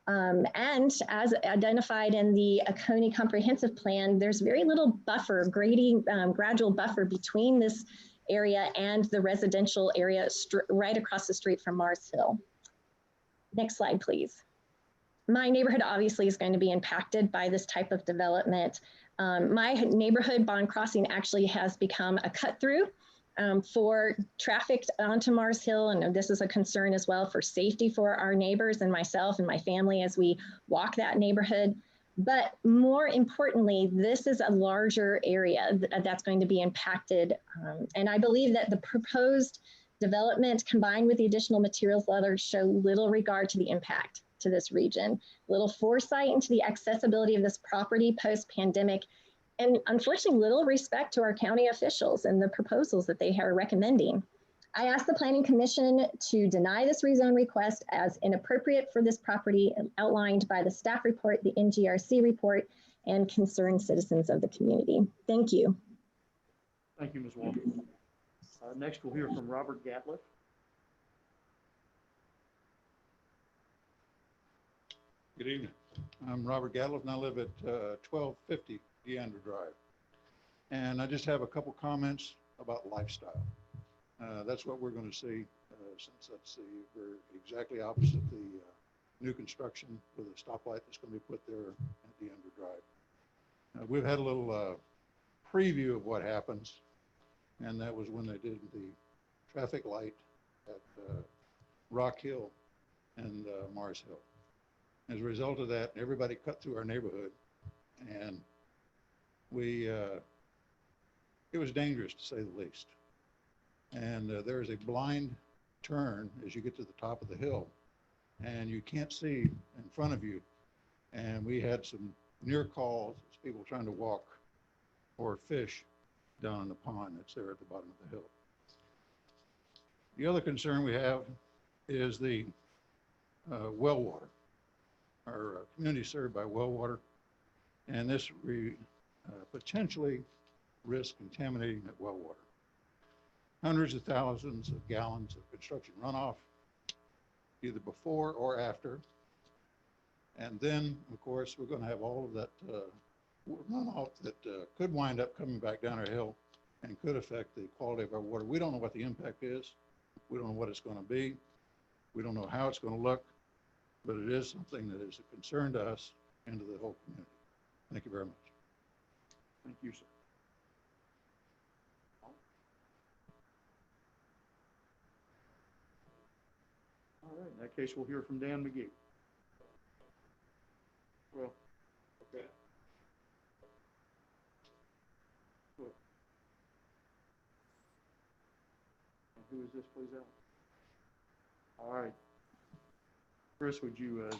And as identified in the Oconee Comprehensive Plan, there's very little buffer, gradual buffer between this area and the residential area right across the street from Mars Hill. Next slide, please. My neighborhood obviously is going to be impacted by this type of development. My neighborhood, Bond Crossing, actually has become a cut through for traffic onto Mars Hill. And this is a concern as well for safety for our neighbors and myself and my family as we walk that neighborhood. But more importantly, this is a larger area that's going to be impacted. And I believe that the proposed development combined with the additional materials letters show little regard to the impact to this region, little foresight into the accessibility of this property post-pandemic, and unfortunately little respect to our county officials and the proposals that they are recommending. I asked the Planning Commission to deny this rezone request as inappropriate for this property outlined by the staff report, the NGRC report, and concerned citizens of the community. Thank you. Thank you, Ms. Walker. Next, we'll hear from Robert Gatliff. Good evening. I'm Robert Gatliff and I live at 1250 Deandra Drive. And I just have a couple comments about lifestyle. That's what we're going to see since we're exactly opposite the new construction with a stoplight that's going to be put there at Deandra We've had a little preview of what happens, and that was when they did the traffic light at Rock Hill and Mars Hill. As a result of that, everybody cut through our neighborhood, and it was dangerous to say the least. And there is a blind turn as you get to the top of the hill, and you can't see in front of you. And we had some near calls as people trying to walk or fish down in the pond that's there at the bottom of the hill. The other concern we have is the well water. Our community is served by well water, and this potentially risks contaminating that well water. Hundreds of thousands of gallons of construction runoff, either before or after. And then, of course, we're going to have all of that runoff that could wind up coming back down our hill and could affect the quality of our water. We don't know what the impact is. We don't know what it's going to be. We don't know how it's going to look, but it is something that is a concern to us and to the whole community. Thank you very much. Thank you, sir. All right, in that case, we'll hear from Dan McGee. Well, okay. Good. And who is this, please, Al? All right. Chris, would you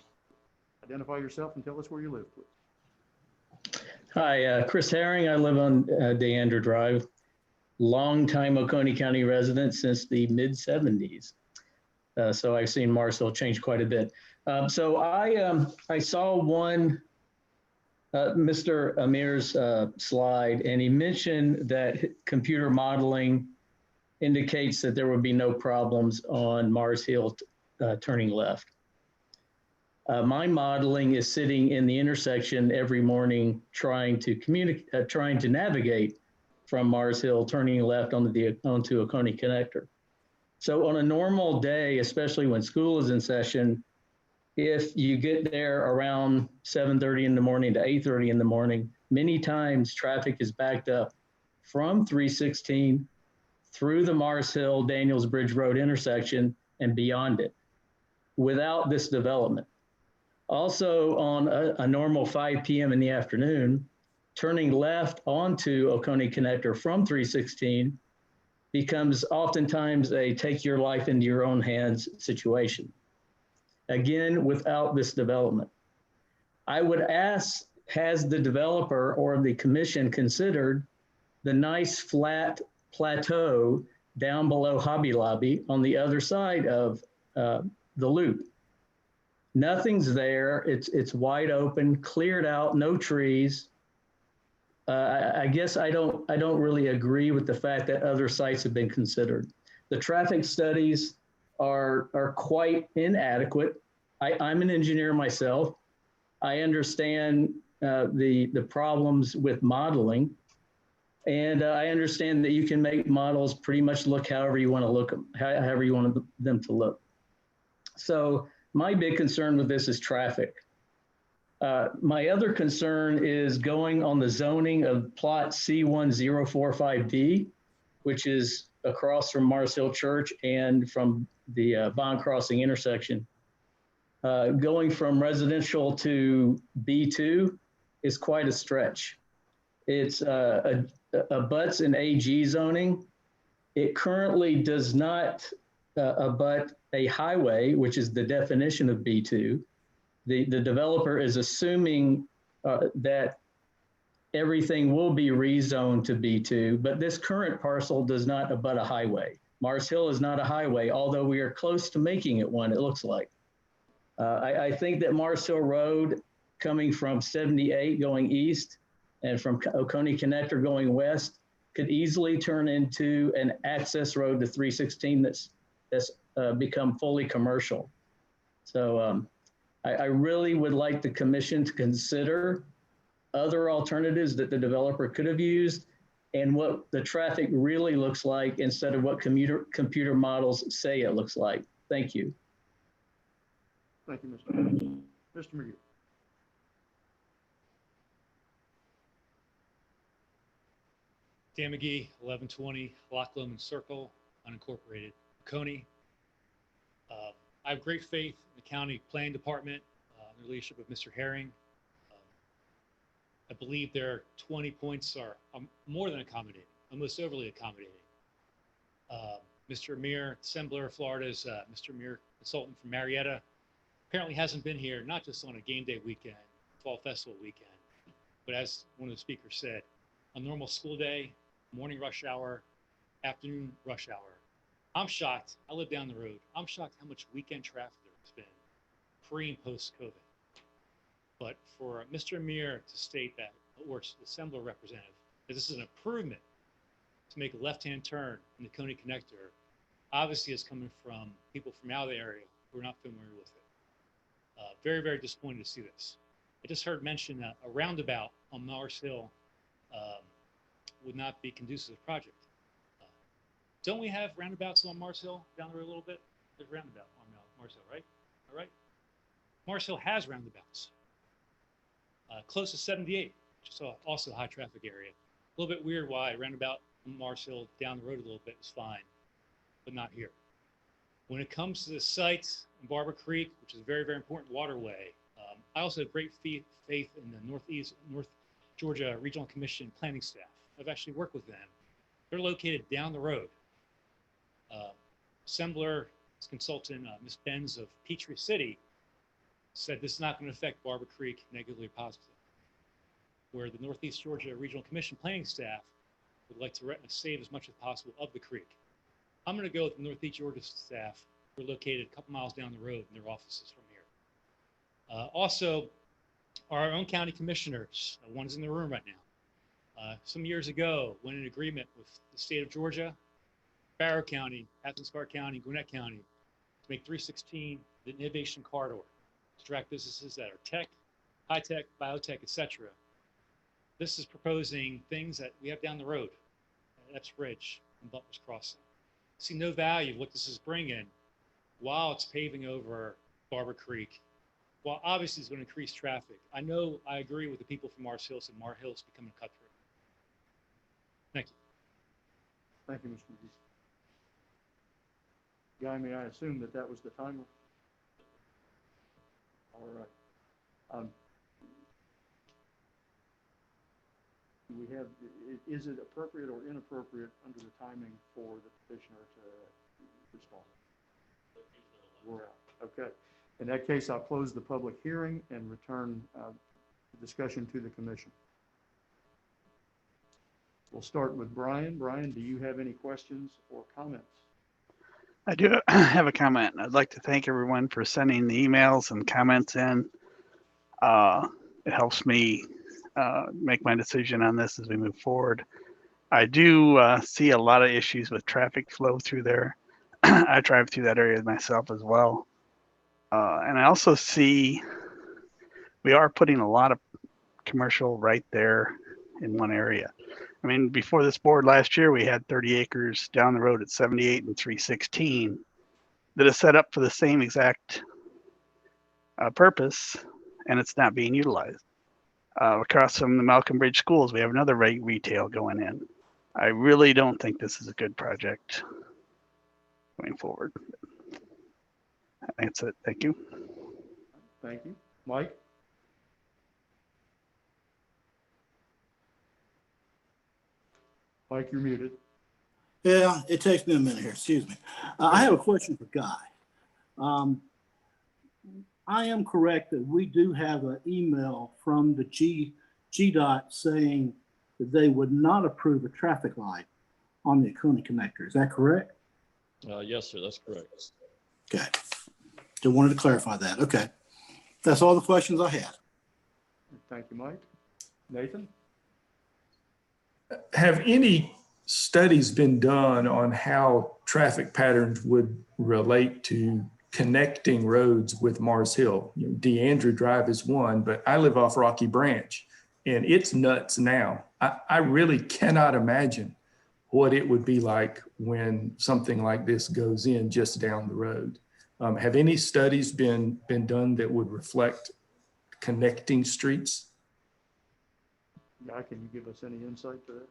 identify yourself and tell us where you live, please? Hi, Chris Herring. I live on Deandra Drive. Longtime Oconee County resident since the mid-70s. So I've seen Mars Hill change quite a bit. So I saw one, Mr. Amir's slide, and he mentioned that computer modeling indicates that there would be no problems on Mars Hill turning left. My modeling is sitting in the intersection every morning trying to navigate from Mars Hill, turning left onto Oconee Connector. So on a normal day, especially when school is in session, if you get there around 7:30 in the morning to 8:30 in the morning, many times traffic is backed up from 316 through the Mars Hill Daniels Bridge Road intersection and beyond it without this development. Also on a normal 5 p.m. in the afternoon, turning left onto Oconee Connector from 316 becomes oftentimes a take your life into your own hands situation. Again, without this development. I would ask, has the developer or the commission considered the nice flat plateau down below Hobby Lobby on the other side of the loop? Nothing's there. It's wide open, cleared out, no trees. I guess I don't really agree with the fact that other sites have been considered. The traffic studies are quite inadequate. I'm an engineer myself. I understand the problems with modeling, and I understand that you can make models pretty much look however you want to look, however you want them to look. So my big concern with this is traffic. My other concern is going on the zoning of plot C1045D, which is across from Mars Hill Church and from the Bond Crossing intersection. Going from residential to B2 is quite a stretch. It's abuts an AG zoning. It currently does not abut a highway, which is the definition of B2. The developer is assuming that everything will be rezoned to B2, but this current parcel does not abut a highway. Mars Hill is not a highway, although we are close to making it one, it looks like. I think that Mars Hill Road coming from 78 going east and from Oconee Connector going west could easily turn into an access road to 316 that's become fully commercial. So I really would like the commission to consider other alternatives that the developer could have used and what the traffic really looks like instead of what computer models say it looks like. Thank you. Thank you, Mr. McGee. Dan McGee, 1120 Loch Lomond Circle, unincorporated, Oconee. I have great faith in the county planning department, the leadership of Mr. Herring. I believe their 20 points are more than accommodating, almost overly accommodating. Mr. Amir Sembler, Florida's Mr. Amir, consultant from Marietta, apparently hasn't been here, not just on a game day weekend, fall festival weekend, but as one of the speakers said, a normal school day, morning rush hour, afternoon rush hour. I'm shocked. I live down the road. I'm shocked how much weekend traffic there's been pre and post COVID. But for Mr. Amir to state that, or the Assembler representative, that this is an improvement to make a left-hand turn in the Coney connector, obviously is coming from people from out of the area who are not familiar with it. Very, very disappointed to see this. I just heard mention that a roundabout on Mars Hill would not be conducive to the project. Don't we have roundabouts on Mars Hill down the road a little bit? There's a roundabout on Mars Hill, right? All right. Mars Hill has roundabouts. Close to 78, which is also a high traffic area. A little bit weird why a roundabout on Mars Hill down the road a little bit is fine, but not here. When it comes to the site in Barber Creek, which is a very, very important waterway, I also have great faith in the North Georgia Regional Commission planning staff. I've actually worked with them. They're located down the road. Assembler consultant, Ms. Benz of Peachtree City, said this is not going to affect Barber Creek negatively or positively. Where the Northeast Georgia Regional Commission planning staff would like to save as much as possible of the creek. I'm going to go with the Northeast Georgia staff who are located a couple miles down the road in their offices from here. Also, our own county commissioners, one's in the room right now, some years ago went in agreement with the state of Georgia, Barrow County, Athens County, Gwinnett County to make 316 the innovation corridor to attract businesses that are tech, high tech, biotech, etc. This is proposing things that we have down the road, Epps Bridge and Butler's Crossing. See no value of what this is bringing while it's paving over Barber Creek, while obviously it's going to increase traffic. I know I agree with the people from Mars Hill, and Mars Hill is becoming a cut through. Thank you. Thank you, Mr. McGee. Guy, may I assume that that was the timer? All right. Do we have, is it appropriate or inappropriate under the timing for the petitioner to respond? We're out. Okay. In that case, I'll close the public hearing and return the discussion to the commission. We'll start with Brian. Brian, do you have any questions or comments? I do have a comment. I'd like to thank everyone for sending the emails and comments in. It helps me make my decision on this as we move forward. I do see a lot of issues with traffic flow through there. I drive through that area myself as well. And I also see we are putting a lot of commercial right there in one area. I mean, before this board last year, we had 30 acres down the road at 78 and 316 that is set up for the same exact purpose, and it's not being utilized. Across from the Malcolm Bridge schools, we have another retail going in. I really don't think this is a good project going forward. That's it. Thank you. Thank you. Mike? Mike, you're muted. Yeah, it takes me a minute here. Excuse me. I have a question for Guy. I am correct that we do have an email from the GDOT saying that they would not approve a traffic light on the Oconee connector. Is that correct? Yes, sir. That's correct. Okay. Just wanted to clarify that. Okay. That's all the questions I had. Thank you, Mike. Nathan? Have any studies been done on how traffic patterns would relate to connecting roads with Mars Hill? You know, DeAndrew Drive is one, but I live off Rocky Branch and it's nuts now. I really cannot imagine what it would be like when something like this goes in just down the road. Have any studies been done that would reflect connecting streets? Guy, can you give us any insight to that?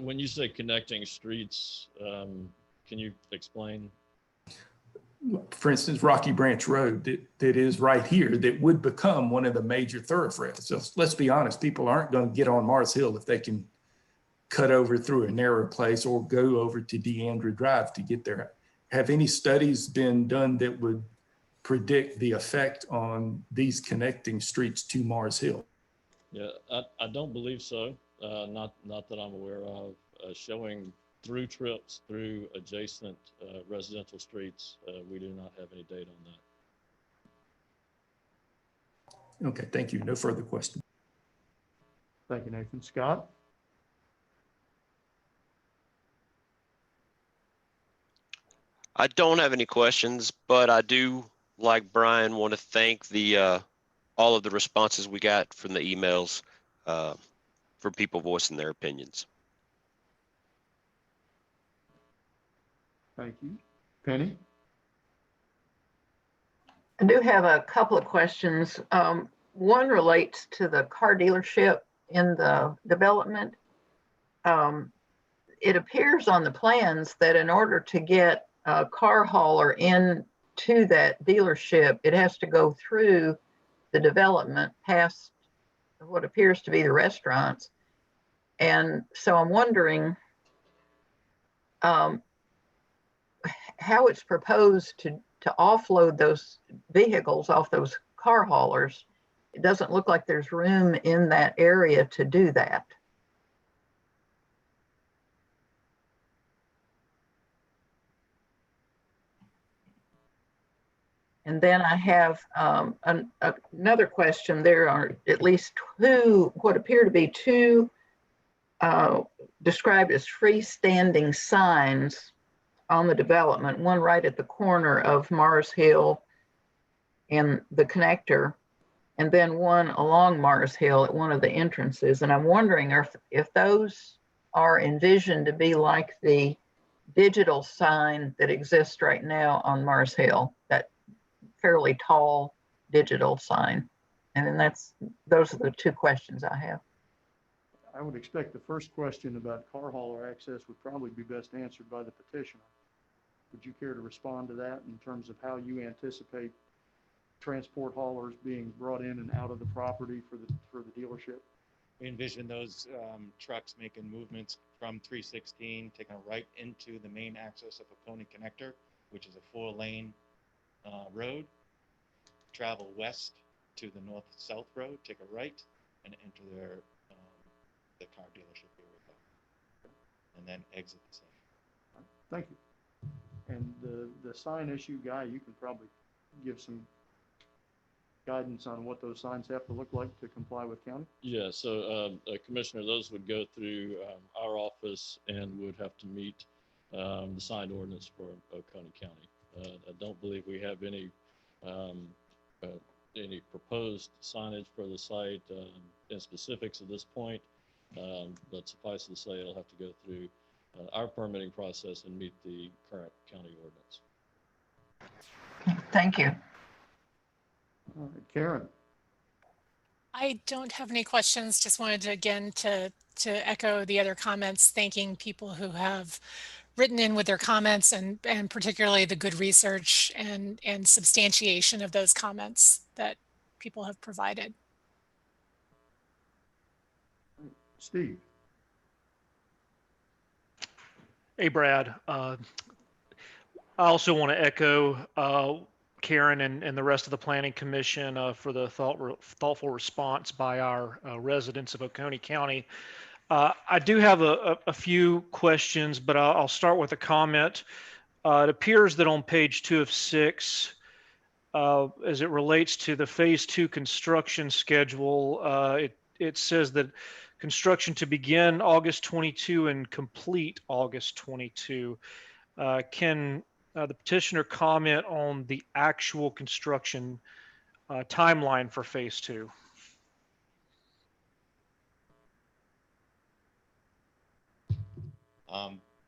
When you say connecting streets, can you explain? For instance, Rocky Branch Road that is right here that would become one of the major thoroughfares. So let's be honest, people aren't going to get on Mars Hill if they can cut over through a narrow place or go over to DeAndre Drive to get there. Have any studies been done that would predict the effect on these connecting streets to Mars Hill? Yeah, I don't believe so. Not that I'm aware of. Showing through trips through adjacent residential streets, we do not have any data on that. Okay, thank you. No further questions. Thank you, Nathan. Scott? I don't have any questions, but I do, like Brian, want to thank the all of the responses we got from the emails for people voicing their opinions. Thank you. Penny? I do have a couple of questions. One relates to the car dealership in the development. It appears on the plans that in order to get a car hauler into that dealership, it has to go through the development past what appears to be the restaurants. And so I'm wondering how it's proposed to offload those vehicles off those car haulers. It doesn't look like there's room in that area to do that. And then I have another question. There are at least two, what appear to be two described as freestanding signs on the development, one right at the corner of Mars Hill and the connector, and then one along Mars Hill at one of the entrances. And I'm wondering if those are envisioned to be like the digital sign that exists right now on Mars Hill, that fairly tall digital sign. And then those are the two questions I have. I would expect the first question about car hauler access would probably be best answered by the petitioner. Would you care to respond to that in terms of how you anticipate transport haulers being brought in and out of the property for the dealership? We envision those trucks making movements from 316, taking a right into the main access of Oconee connector, which is a 4-lane road, travel west to the north-south road, take a right, and enter the car dealership area, and then exit the same. Thank you. And the sign issue, Guy, you can probably give some guidance on what those signs have to look like to comply with county? Yeah, so Commissioner, those would go through our office and would have to meet the signed ordinance for Oconee County. I don't believe we have any proposed signage for the site in specifics at this point, but suffice to say, it'll have to go through our permitting process and meet the current county ordinance. Thank you. All right, Karen. I don't have any questions. Just wanted to, again, to echo the other comments, thanking people who have written in with their comments and particularly the good research and substantiation of those comments that people have provided. Steve. Hey, Brad. I also want to echo Karen and the rest of the Planning Commission for the thoughtful response by our residents of Oconee County. I do have a few questions, but I'll start with a comment. It appears that on page 2 of 6, as it relates to the phase 2 construction schedule, it says that construction to begin August 22 and complete August 22. Can the petitioner comment on the actual construction timeline for phase 2?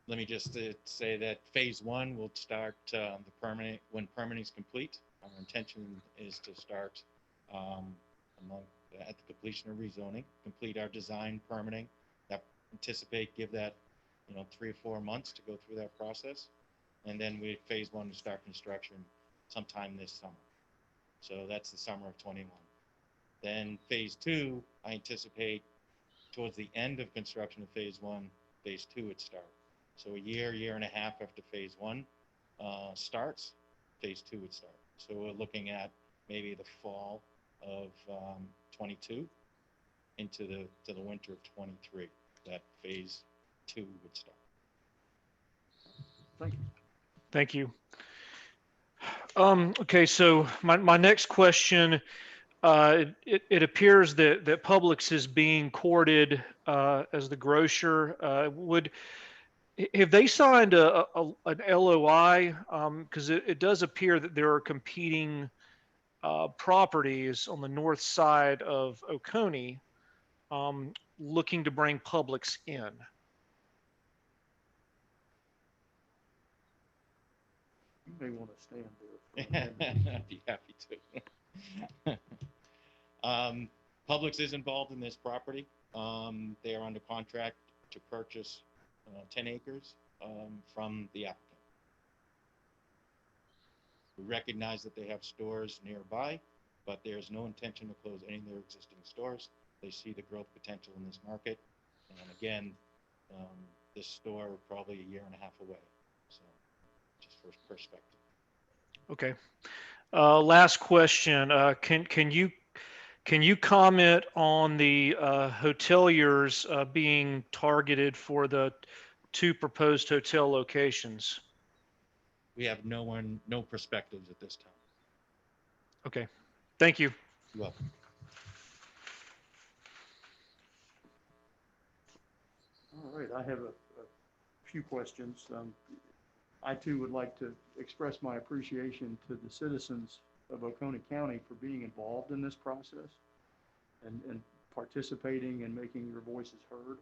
Let me just say that phase 1 will start when permitting is complete. Our intention is to start at the completion of rezoning, complete our design permitting. That anticipate give that, 3 or 4 months to go through that process. And then phase 1 to start construction sometime this summer. So that's the summer of 21. Then phase 2, I anticipate towards the end of construction of phase 1, phase 2 would start. So a year and a half after phase 1 starts, phase 2 would start. So we're looking at maybe the fall of 22 into the winter of 23 that phase 2 would start. Thank you. Thank you. Okay, so my next question, it appears that Publix is being courted as the grocer. Have they signed an LOI? Because it does appear that there are competing properties on the north side of Oconee looking to bring Publix in. You may want to stand there. I'd be happy to. Publix is involved in this property. They are under contract to purchase 10 acres from the applicant. We recognize that they have stores nearby, but there's no intention to close any of their existing stores. They see the growth potential in this market. And again, this store probably a year and a half away. So just for perspective. Okay. Last question. Can you comment on the hoteliers being targeted for the 2 proposed hotel locations? We have no perspectives at this time. Okay. Thank you. You're welcome. All right, I have a few questions. I too would like to express my appreciation to the citizens of Oconee County for being involved in this process and participating and making your voices heard.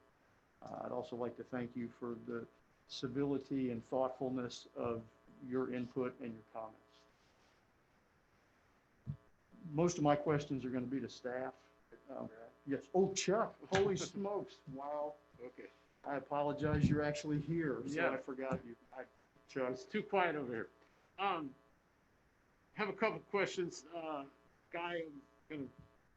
I'd also like to thank you for the civility and thoughtfulness of your input and your comments. Most of my questions are going to be to staff. Yes. Oh, Chuck. Holy smokes. Wow. Okay. I apologize. You're actually here. So Yeah. I forgot you. Chuck. It's too quiet over here. Have a couple questions. Guy, I'm going to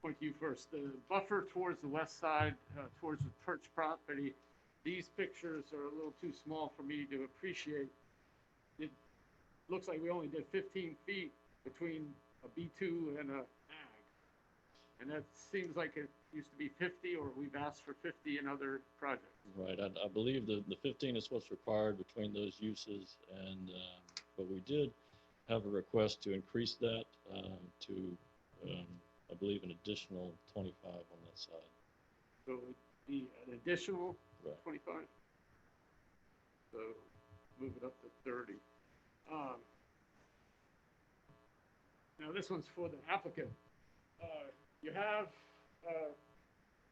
point to you first. The buffer towards the west side, towards the Perch property, these pictures are a little too small for me to appreciate. It looks like we only did 15 feet between a B2 and a ag. And that seems like it used to be 50, or we've asked for 50 in other projects. Right, I believe the 15 is what's required between those uses, and but we did have a request to increase that to, I believe, an additional 25 on that side. So it'd be an additional Right. 25. So move it up to 30. Now this one's for the applicant. You have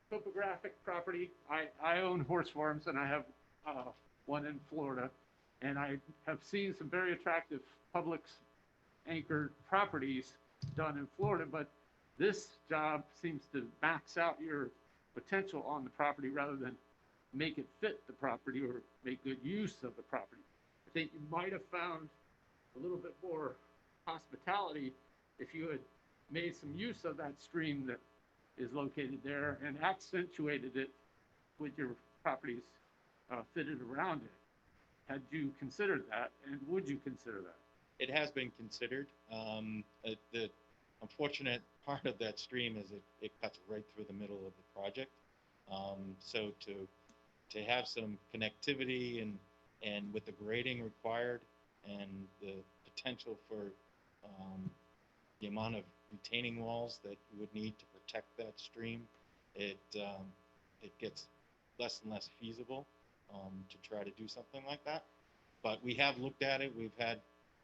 topographic property. I own horse farms, and I have one in Florida, and I have seen some very attractive Publix anchored properties done in Florida, but this job seems to max out your potential on the property rather than make it fit the property or make good use of the property. I think you might have found a little bit more hospitality if you had made some use of that stream that is located there and accentuated it with your properties fitted around it. Had you considered that, and would you consider that? It has been considered. The unfortunate part of that stream is it cuts right through the middle of the project. So to have some connectivity and with the grading required and the potential for the amount of retaining walls that you would need to protect that stream, it gets less and less feasible to try to do something like that. But we have looked at it. We've had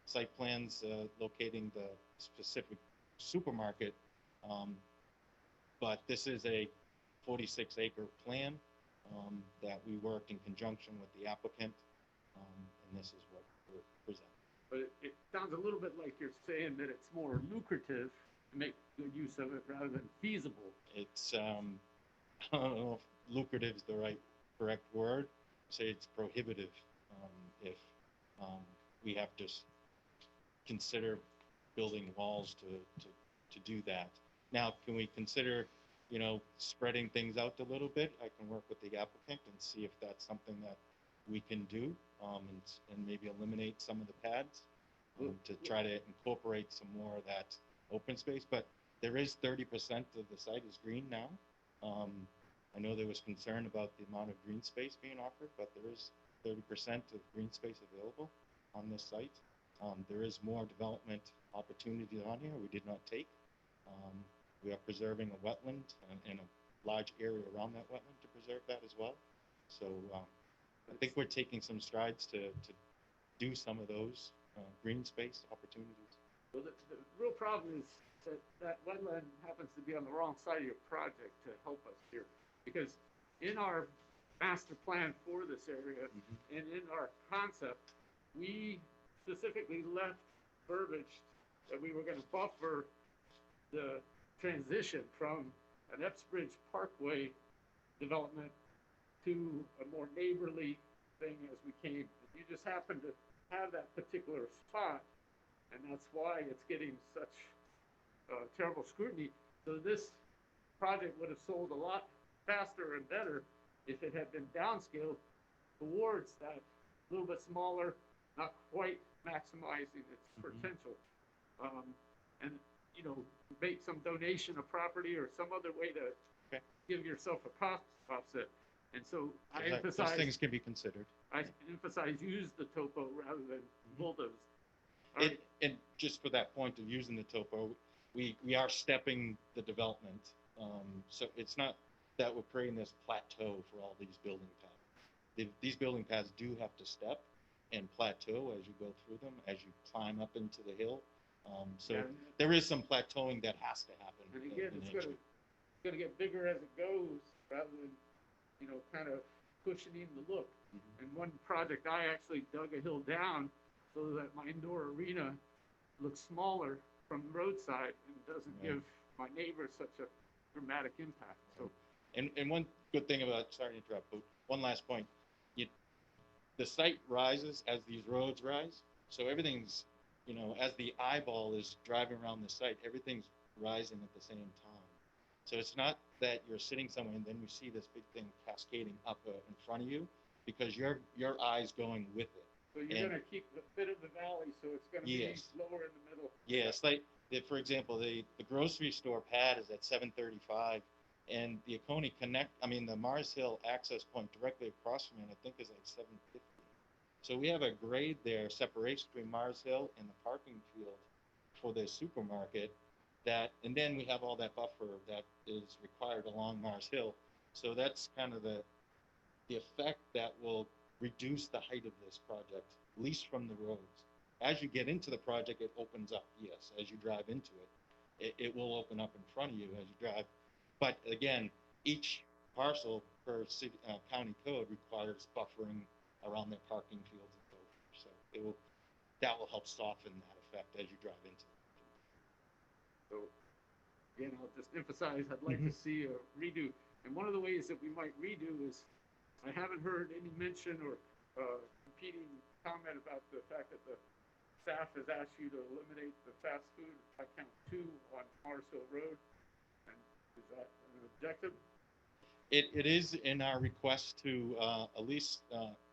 site plans locating the specific supermarket, but this is a 46-acre plan that we worked in conjunction with the applicant, and this is what we're presenting. But it sounds a little bit like you're saying that it's more lucrative to make good use of it rather than feasible. It's I don't know if lucrative is the right correct word, say it's prohibitive if we have to consider building walls to do that. Now, can we consider, you know, spreading things out a little bit? I can work with the applicant and see if that's something that we can do, and maybe eliminate some of the pads to try to incorporate some more of that open space. But there is 30% of the site is green now. I know there was concern about the amount of green space being offered, but there is 30% of green space available on this site. There is more development opportunity on here we did not take. We are preserving a wetland and a large area around that wetland to preserve that as well. So I think we're taking some strides to do some of those green space opportunities. Well, the real problem is that wetland happens to be on the wrong side of your project to help us here. Because in our master plan for this area and in our concept, we specifically left verbiage that we were going to buffer the transition from an Epsbridge Parkway development to a more neighborly thing as we came. You just happen to have that particular spot, and that's why it's getting such terrible scrutiny. So this project would have sold a lot faster and better if it had been downscaled towards that little bit smaller, not quite maximizing its potential. And, you know, make some donation of property or some other way to give yourself a cost offset. And so I emphasize those things can be considered. I emphasize use the topo rather than bulldoze. And just for that point of using the topo, we are stepping the development. So it's not that we're creating this plateau for all these building paths. These building paths do have to step and plateau as you go through them, as you climb up into the hill. So there is some plateauing that has to happen. And again, it's going to get bigger as it goes rather than, you know, kind of cushioning the look. And one project, I actually dug a hill down so that my indoor arena looks smaller from the roadside and doesn't give my neighbors such a dramatic impact. So, and one good thing about, sorry to interrupt, but one last point. The site rises as these roads rise. So everything's, you know, as the eyeball is driving around the site, everything's rising at the same time. So it's not that you're sitting somewhere and then you see this big thing cascading up in front of you, because your eye's going with it. So you're going to keep a bit of the valley, so it's going to be lower in the middle. Yes, like for example, the grocery store pad is at 735, and the Oconee the Mars Hill access point directly across from it, I think, is like 750. So we have a grade there, separation between Mars Hill and the parking field for the supermarket. And then we have all that buffer that is required along Mars Hill. So that's kind of the effect that will reduce the height of this project, at least from the roads. As you get into the project, it opens up, yes. As you drive into it, it will open up in front of you as you drive. But again, each parcel per city, county code requires buffering around their parking fields and so forth. So that will help soften that effect as you drive into it. So again, I'll just emphasize, I'd like to see a redo. And one of the ways that we might redo is, I haven't heard any mention or competing comment about the fact that the staff has asked you to eliminate the fast food at count 2 on Mars Hill Road. And is that an objective? It is in our request to at least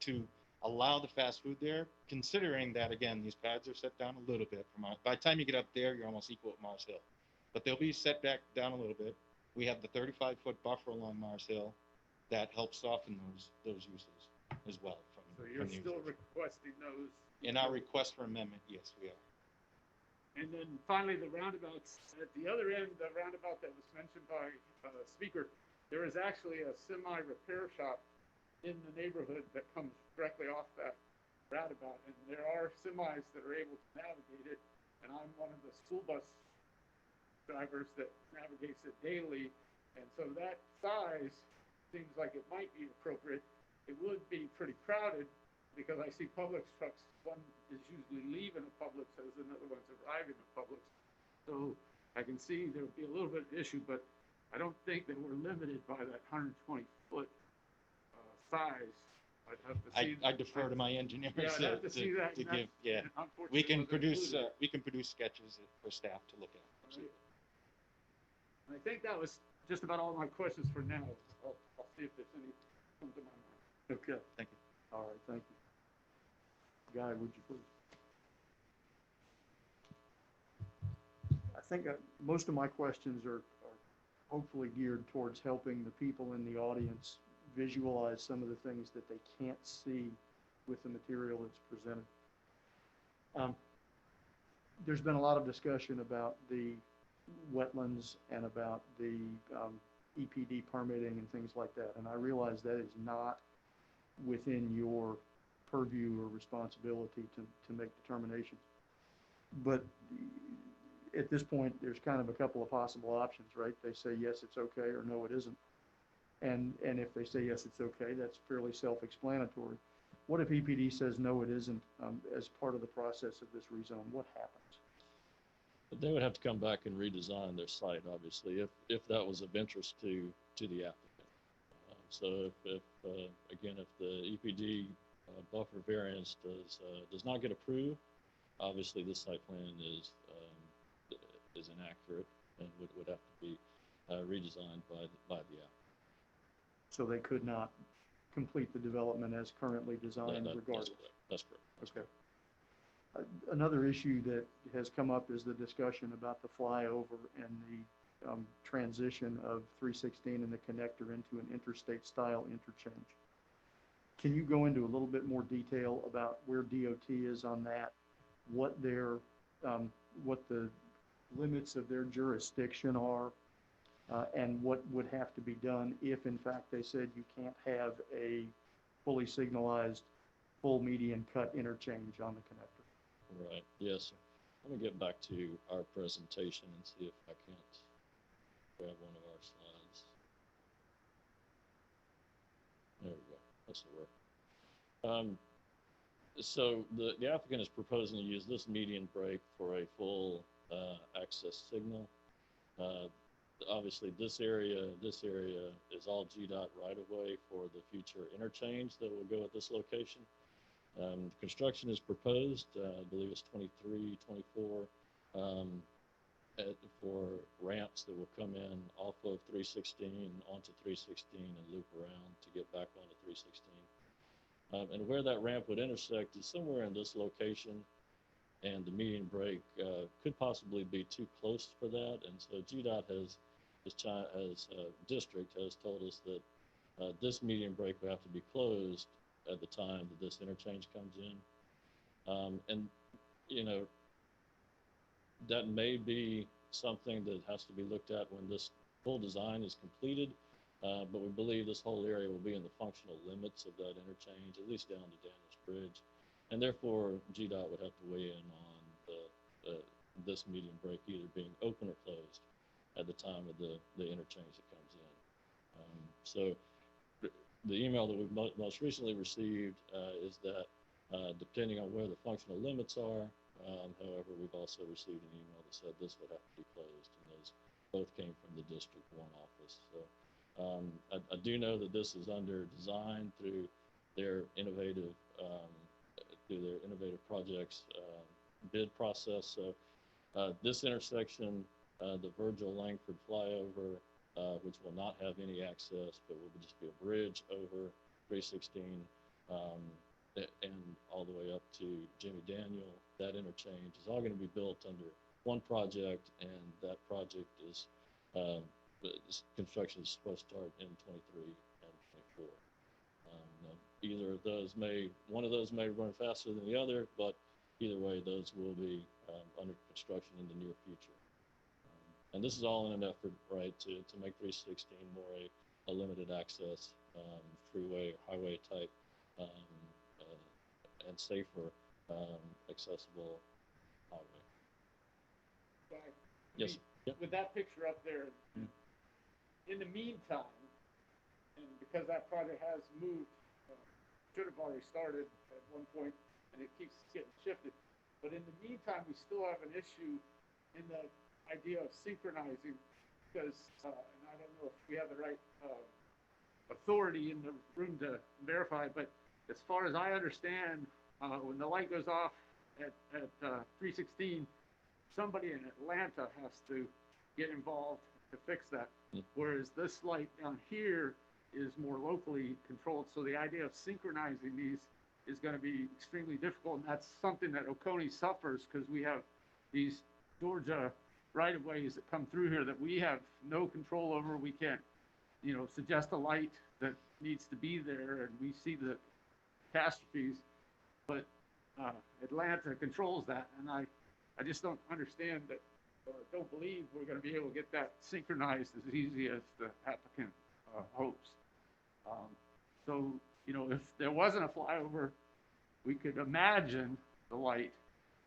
to allow the fast food there, considering that, again, these pads are set down a little bit. By the time you get up there, you're almost equal at Mars Hill. But they'll be set back down a little bit. We have the 35-foot buffer along Mars Hill that helps soften those uses as well. So you're still requesting those? In our request for amendment, yes, we are. And then finally, the roundabouts. At the other end, the roundabout that was mentioned by speaker, there is actually a semi-repair shop in the neighborhood that comes directly off that roundabout. And there are semis that are able to navigate it. And I'm one of the school bus drivers that navigates it daily. And so that size seems like it might be appropriate. It would be pretty crowded because I see Publix trucks. One is usually leaving a Publix as another one's arriving at Publix. So I can see there would be a little bit of issue, but I don't think that we're limited by that 120-foot size. I'd have to see. I defer to my engineers Yeah, I'd have to see that. to and that, give, yeah. unfortunately, We can wasn't produce sketches for staff to look at. included. I think that was just about all my questions for now. I'll see if there's any come to my mind. Okay, Thank you. all right, thank you. Guy, would you please? I think most of my questions are hopefully geared towards helping the people in the audience visualize some of the things that they can't see with the material that's presented. There's been a lot of discussion about the wetlands and about the EPD permitting and things like that, and I realize that is not within your purview or responsibility to make determinations. But at this point, there's kind of a couple of possible options, right? They say, yes, it's okay, or no, it isn't. And if they say, yes, it's okay, that's fairly self-explanatory. What if EPD says, no, it isn't, as part of the process of this rezone? What happens? But they would have to come back and redesign their site, obviously, if that was of interest to the applicant. So if again, if the EPD buffer variance does not get approved, obviously this site plan is inaccurate and would have to be redesigned by the applicant. So they could not complete the development as currently designed regardless? That's correct. Okay. Another issue that has come up is the discussion about the flyover and the transition of 316 and the connector into an interstate style interchange. Can you go into a little bit more detail about where DOT is on that, what their, what the limits of their jurisdiction are, and what would have to be done if, in fact, they said you can't have a fully signalized full median cut interchange on the connector? Right. Yes, sir. Let me get back to our presentation and see if I can't grab one of our slides. There we go. This will work. So the applicant is proposing to use this median break for a full access signal. Obviously, this area is all GDOT right of way for the future interchange that will go at this location. Construction is proposed, I believe it's 23, 24, for ramps that will come in off of 316 onto 316 and loop around to get back onto 316. And where that ramp would intersect is somewhere in this location, and the median break could possibly be too close for that. And so GDOT district has told us that this median break will have to be closed at the time that this interchange comes in. And, you know, that may be something that has to be looked at when this full design is completed. But we believe this whole area will be in the functional limits of that interchange, at least down to Daniels Bridge. And therefore, GDOT would have to weigh in on this median break either being open or closed at the time of the interchange that comes in. So the email that we've most recently received is that depending on where the functional limits are, however, we've also received an email that said this would have to be closed, and those both came from the District 1 office. So I do know that this is under design through their innovative projects bid process. So this intersection, the Virgil Langford flyover, which will not have any access, but will just be a bridge over 316 and all the way up to Jimmy Daniel. That interchange is all going to be built under one project, and that project is construction is supposed to start in 23 and 24. Either of those one of those may run faster than the other, but either way, those will be under construction in the near future. And this is all in an effort, right, to make 316 more a limited access freeway, highway type, and safer, accessible highway. Yes. With that picture up there, in the meantime, and because that project has moved, should have already started at one point, and it keeps getting shifted. But in the meantime, we still have an issue in the idea of synchronizing, because, and I don't know if we have the right authority in the room to verify, but as far as I understand, when the light goes off at 316, somebody in Atlanta has to get involved to fix that. Whereas this light down here is more locally controlled. So the idea of synchronizing these is going to be extremely difficult. And that's something that Oconee suffers because we have these Georgia right-of-ways that come through here that we have no control over. We can't, you know, suggest a light that needs to be there, and we see the catastrophes, but Atlanta controls that, and I just don't understand that, or don't believe we're going to be able to get that synchronized as easy as the applicant hopes. So, you know, if there wasn't a flyover, we could imagine the light,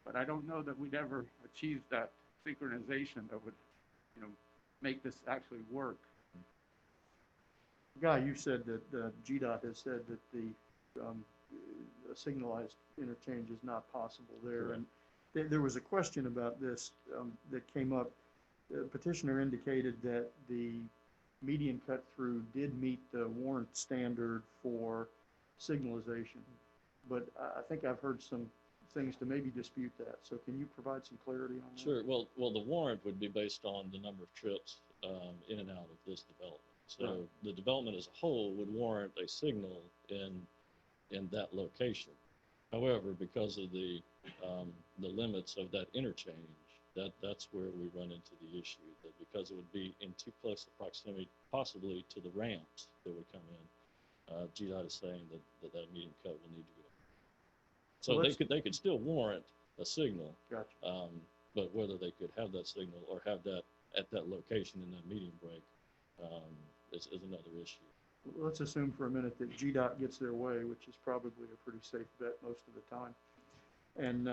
but I don't know that we'd ever achieve that synchronization that would, you know, make this actually work. Guy, you said that GDOT has said that the signalized interchange is not possible there. Correct. And there was a question about this that came up. The petitioner indicated that the median cut through did meet the warrant standard for signalization, but I think I've heard some things to maybe dispute that. So can you provide some clarity on that? Sure. Well, the warrant would be based on the number of trips in and out of this development. So Right. the development as a whole would warrant a signal in that location. However, because of the limits of that interchange, that's where we run into the issue, that because it would be in too close a proximity, possibly to the ramps that would come in, GDOT is saying that median cut will need to go. So they could still warrant a signal. Gotcha. But whether they could have that signal or have that at that location in that median break is another issue. Let's assume for a minute that GDOT gets their way, which is probably a pretty safe bet most of the time. And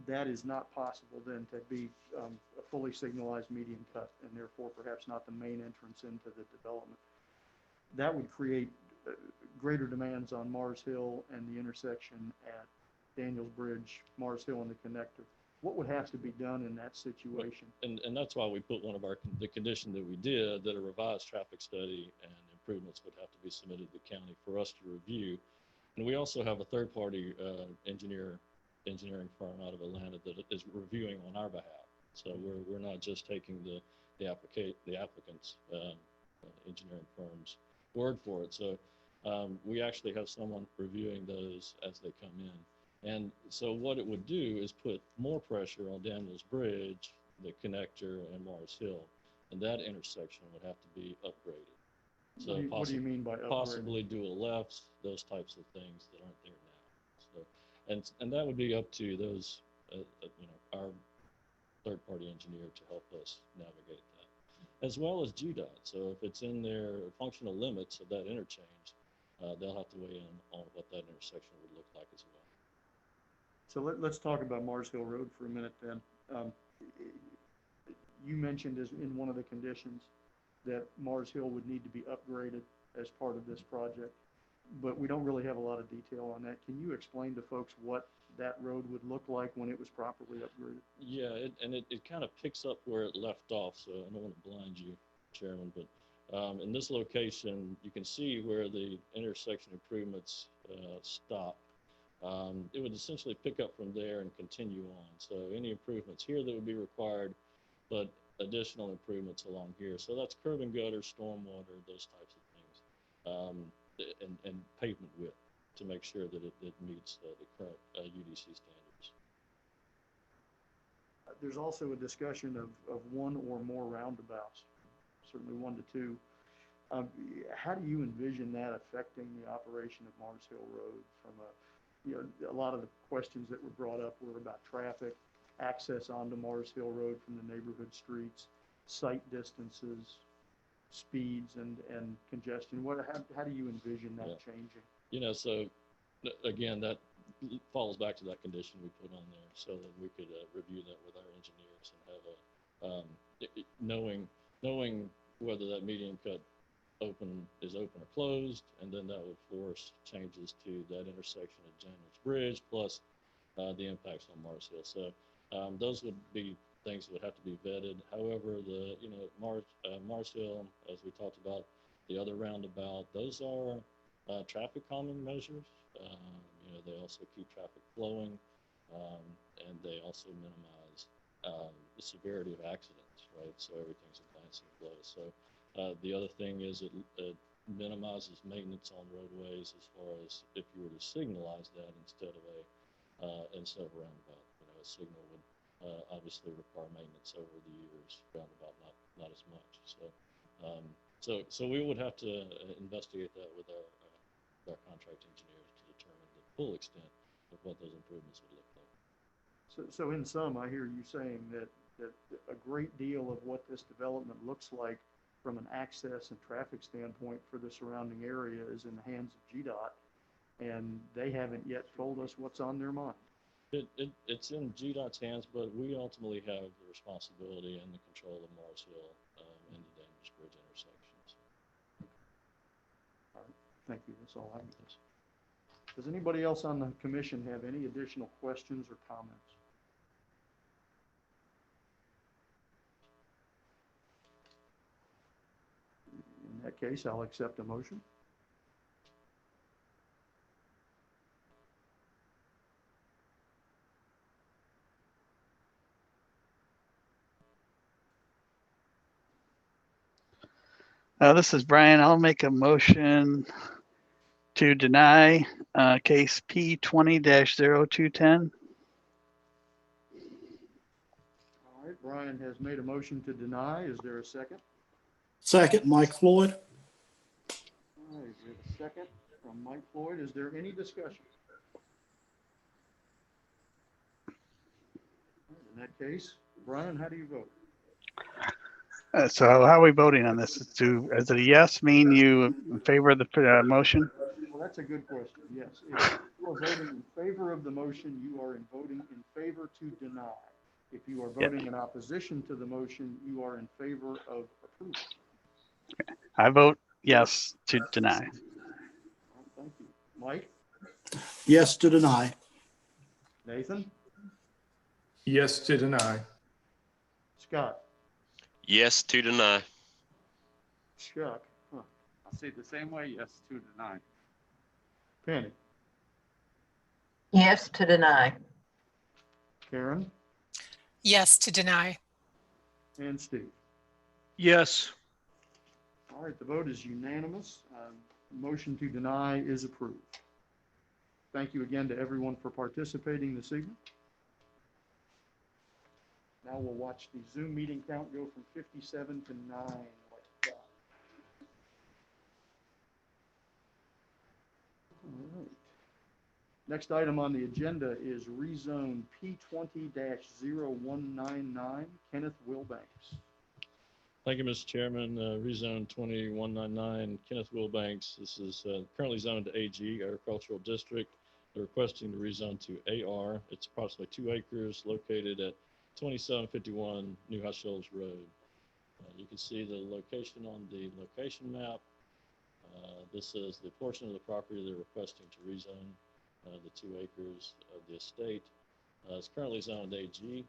that is not possible then to be a fully signalized median cut, and therefore perhaps not the main entrance into the development. That would create greater demands on Mars Hill and the intersection at Daniels Bridge, Mars Hill and the connector. What would have to be done in that situation? And that's why we put one of the condition that we did, that a revised traffic study and improvements would have to be submitted to the county for us to review. And we also have a third-party engineering firm out of Atlanta that is reviewing on our behalf. So we're not just taking the applicant's engineering firm's word for it. So we actually have someone reviewing those as they come in. And so what it would do is put more pressure on Daniels Bridge, the connector, and Mars Hill, and that intersection would have to be upgraded. So what do you mean by upgraded? Possibly dual lefts, those types of things that aren't there now. So, and that would be up to those, our third-party engineer to help us navigate that, as well as GDOT. So if it's in their functional limits of that interchange, they'll have to weigh in on what that intersection would look like as well. So let's talk about Mars Hill Road for a minute then. You mentioned as in one of the conditions that Mars Hill would need to be upgraded as part of this project, but we don't really have a lot of detail on that. Can you explain to folks what that road would look like when it was properly upgraded? Yeah, it kind of picks up where it left off, so I don't want to blind you, Chairman, but in this location, you can see where the intersection improvements stop. It would essentially pick up from there and continue on. So any improvements here that would be required, but additional improvements along here. So that's curb and gutter, stormwater, those types of things, and pavement width to make sure that it meets the current UDC standards. There's also a discussion of one or more roundabouts, certainly 1 to 2. How do you envision that affecting the operation of Mars Hill Road from a lot of the questions that were brought up were about traffic, access onto Mars Hill Road from the neighborhood streets, sight distances, speeds, and congestion. How do you envision that changing? So again, that falls back to that condition we put on there so that we could review that with our engineers and have knowing whether that median cut is open or closed, and then that would force changes to that intersection at Daniels Bridge, plus the impacts on Mars Hill. So those would be things that would have to be vetted. However, Mars Hill, as we talked about, the other roundabout. Those are traffic calming measures. You know, they also keep traffic flowing, and they also minimize the severity of accidents, right? So everything's a glancing flow. So the other thing is it minimizes maintenance on roadways as far as if you were to signalize that instead of a roundabout. You know, a signal would obviously require maintenance over the years. Roundabout not as much. So we would have to investigate that with our contract engineers to determine the full extent of what those improvements would look like. So in sum, I hear you saying that a great deal of what this development looks like from an access and traffic standpoint for the surrounding area is in the hands of GDOT, and they haven't yet told us what's on their mind. It's in GDOT's hands, but we ultimately have the responsibility and the control of Mars Hill and the Danvers Bridge intersections. All right, thank you. That's all I have. Does anybody else on the commission have any additional questions or comments? In that case, I'll accept a motion. This is Brian. I'll make a motion to deny case P20-0210. All right, Brian has made a motion to deny. Is there a second? Second, Mike Floyd. All right, we have a second from Mike Floyd. Is there any discussion? In that case, Brian, how do you vote? So how are we voting on this? Is it a yes mean you in favor of the motion? Well, that's a good question. Yes. If you are voting in favor of the motion, you are voting in favor to deny. If you are voting in opposition to the motion, you are in favor of approval. I vote yes to deny. Thank you. Mike? Yes to deny. Nathan? Yes to deny. Scott? Yes to deny. Chuck? Huh. I see it the same way, yes to deny. Penny? Yes to deny. Karen? Yes to deny. And Steve? Yes. All right, the vote is unanimous. Motion to deny is approved. Thank you again to everyone for participating this evening. Now we'll watch the Zoom meeting count go from 57 to 9. All right. Next item on the agenda is rezone P20-0199, Kenneth Wilbanks. Thank you, Mr. Chairman. Rezone 2199, Kenneth Wilbanks. This is currently zoned to AG, Agricultural District. They're requesting to rezone to AR. It's approximately 2 acres located at 2751 New High Shoals Road. You can see the location on the location map. This is the portion of the property they're requesting to rezone the 2 acres of the estate. It's currently zoned AG,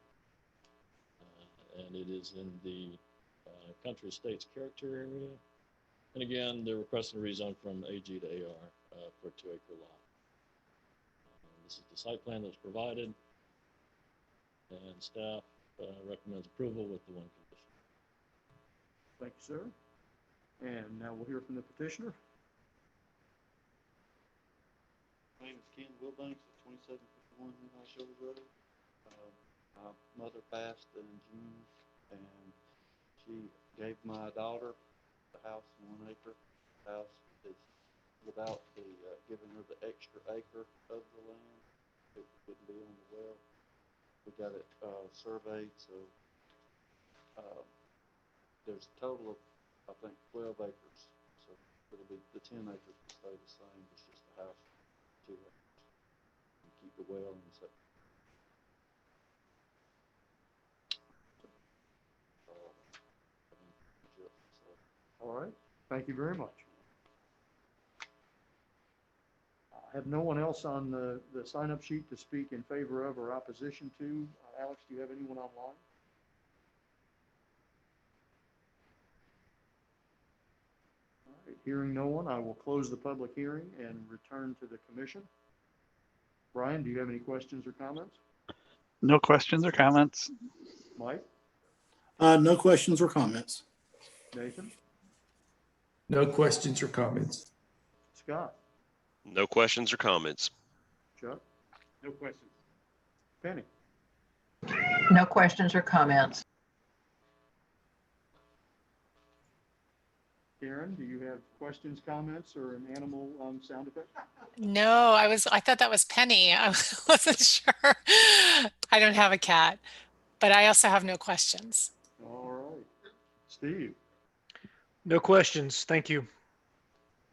and it is in the country estates character area. And again, they're requesting a rezone from AG to AR for a 2 acre lot. This is the site plan that was provided, and staff recommends approval with the one condition. Thank you, sir. And now we'll hear from the petitioner. My name is Ken Wilbanks at 2751 New High Shoals Road. My mother passed in June, and she gave my daughter the house, 1 acre house. It's without the giving her the extra acre of the land. It wouldn't be on the well. We got it surveyed, so there's a total of, I think, 12 acres. So it'll be, the 10 acres will stay the same. It's just the house, 2 acres. And keep the well and so. All right. Thank you very much. I have no one else on the sign-up sheet to speak in favor of or opposition to. Alex, do you have anyone online? All right. Hearing no one, I will close the public hearing and return to the commission. Brian, do you have any questions or comments? No questions or comments. Mike? No questions or comments. Nathan? No questions or comments. Scott? No questions or comments. Chuck? No questions. Penny? No questions or comments. Karen, do you have questions, comments, or an animal sound effect? No, I thought that was Penny. I wasn't sure. I don't have a cat, but I also have no questions. All right. Steve? No questions. Thank you.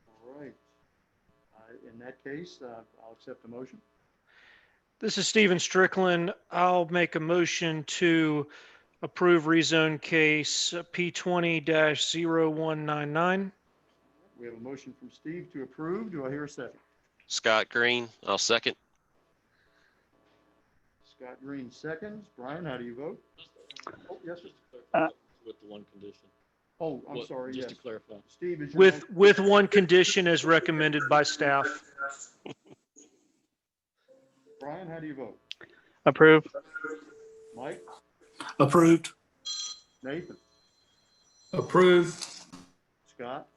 All right. In that case, I'll accept the motion. This is Stephen Strickland. I'll make a motion to approve rezone case P20-0199. We have a motion from Steve to approve. Do I hear a second? Scott Green, I'll second. Scott Green seconds. Brian, how do you vote? Oh, yes, sir. With the one condition. Oh, I'm sorry. Just Yes. to clarify. Steve, is your With one condition as recommended by staff. Brian, how do you vote? Approve. Mike? Approved. Nathan? Approve. Scott?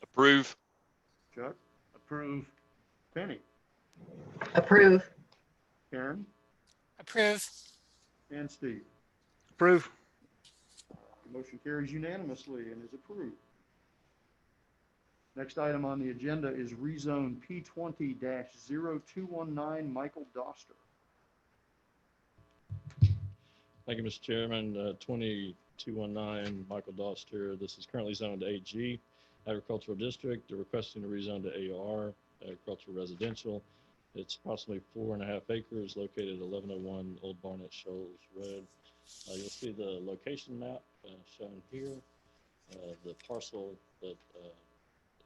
Approve. Chuck? Approve. Penny? Approve. Karen? Approve. And Steve? Approve. The motion carries unanimously and is approved. Next item on the agenda is rezone P20-0219 Michael Doster. Thank you, Mr. Chairman. 20219 Michael Doster. This is currently zoned AG, Agricultural District. They're requesting to rezone to AR, Agricultural Residential. It's approximately 4.5 acres located at 1101 Old Barnett Shoals Road. You'll see the location map shown here, the parcel that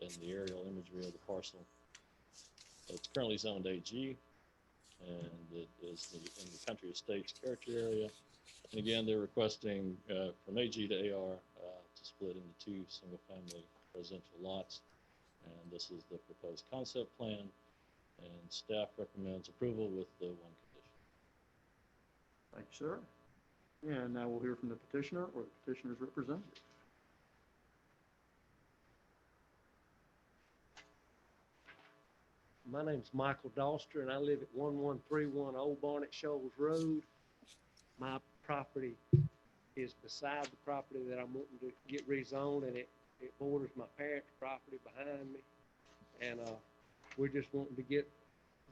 and the aerial imagery of the parcel. It's currently zoned AG, and it is in the Country Estates character area. And again, they're requesting from AG to AR to split into 2 single-family residential lots. And this is the proposed concept plan, and staff recommends approval with the one condition. Thank you, sir. And now we'll hear from the petitioner or the petitioner's representative. My name's Michael Doster, and I live at 1131 Old Barnett Shoals Road. My property is beside the property that I'm wanting to get rezoned, and it borders my parents' property behind me. And we're just wanting to get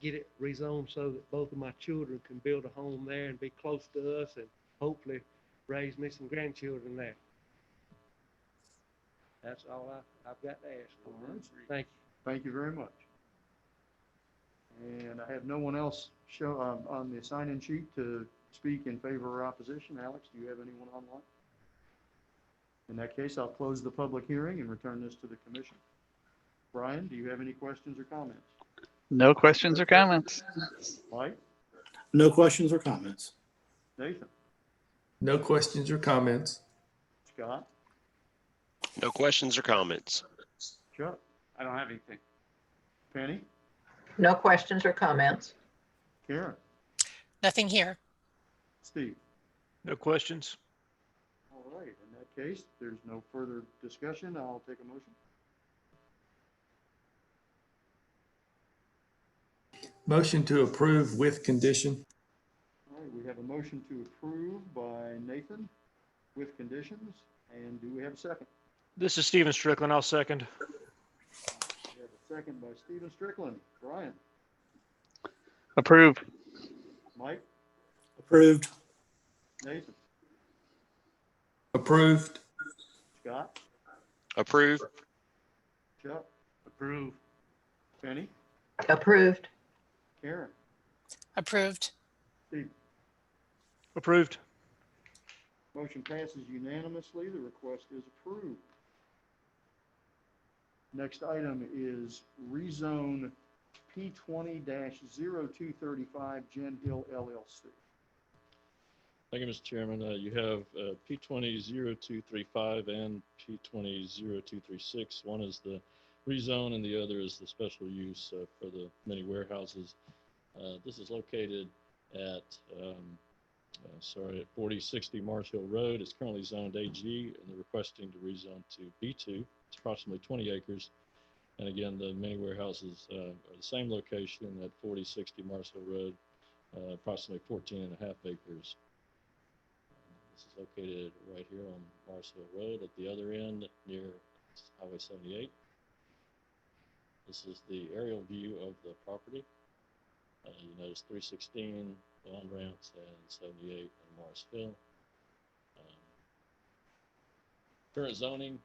it rezoned so that both of my children can build a home there and be close to us and hopefully raise me some grandchildren there. That's all I've got to ask for. All right. Thank you. Thank you very much. And I have no one else on the sign-in sheet to speak in favor or opposition. Alex, do you have anyone online? In that case, I'll close the public hearing and return this to the commission. Brian, do you have any questions or comments? No questions or comments. Mike? No questions or comments. Nathan? No questions or comments. Scott? No questions or comments. Chuck? I don't have anything. Penny? No questions or comments. Karen? Nothing here. Steve? No questions. All right, in that case, there's no further discussion. I'll take a motion. Motion to approve with condition. All right, we have a motion to approve by Nathan with conditions. And do we have a second? This is Stephen Strickland. I'll second. We have a second by Stephen Strickland. Brian? Approve. Mike? Approved. Nathan? Approved. Scott? Approve. Chuck? Approve. Penny? Approved. Karen? Approved. Steve? Approved. Motion passes unanimously. The request is approved. Next item is rezone P20-0235 Gen Hill LLC. Thank you, Mr. Chairman. You have P20-0235 and P20-0236. One is the rezone, and the other is the special use for the mini warehouses. This is located at, at 4060 Mars Hill Road. It's currently zoned AG, and they're requesting to rezone to B2. It's approximately 20 acres. And again, the mini warehouses are the same location at 4060 Mars Hill Road, approximately 14 and a half acres. This is located right here on Mars Hill Road at the other end near Highway 78. This is the aerial view of the property. You notice 316, the on-ramps, and 78 and Mars Hill. Current zoning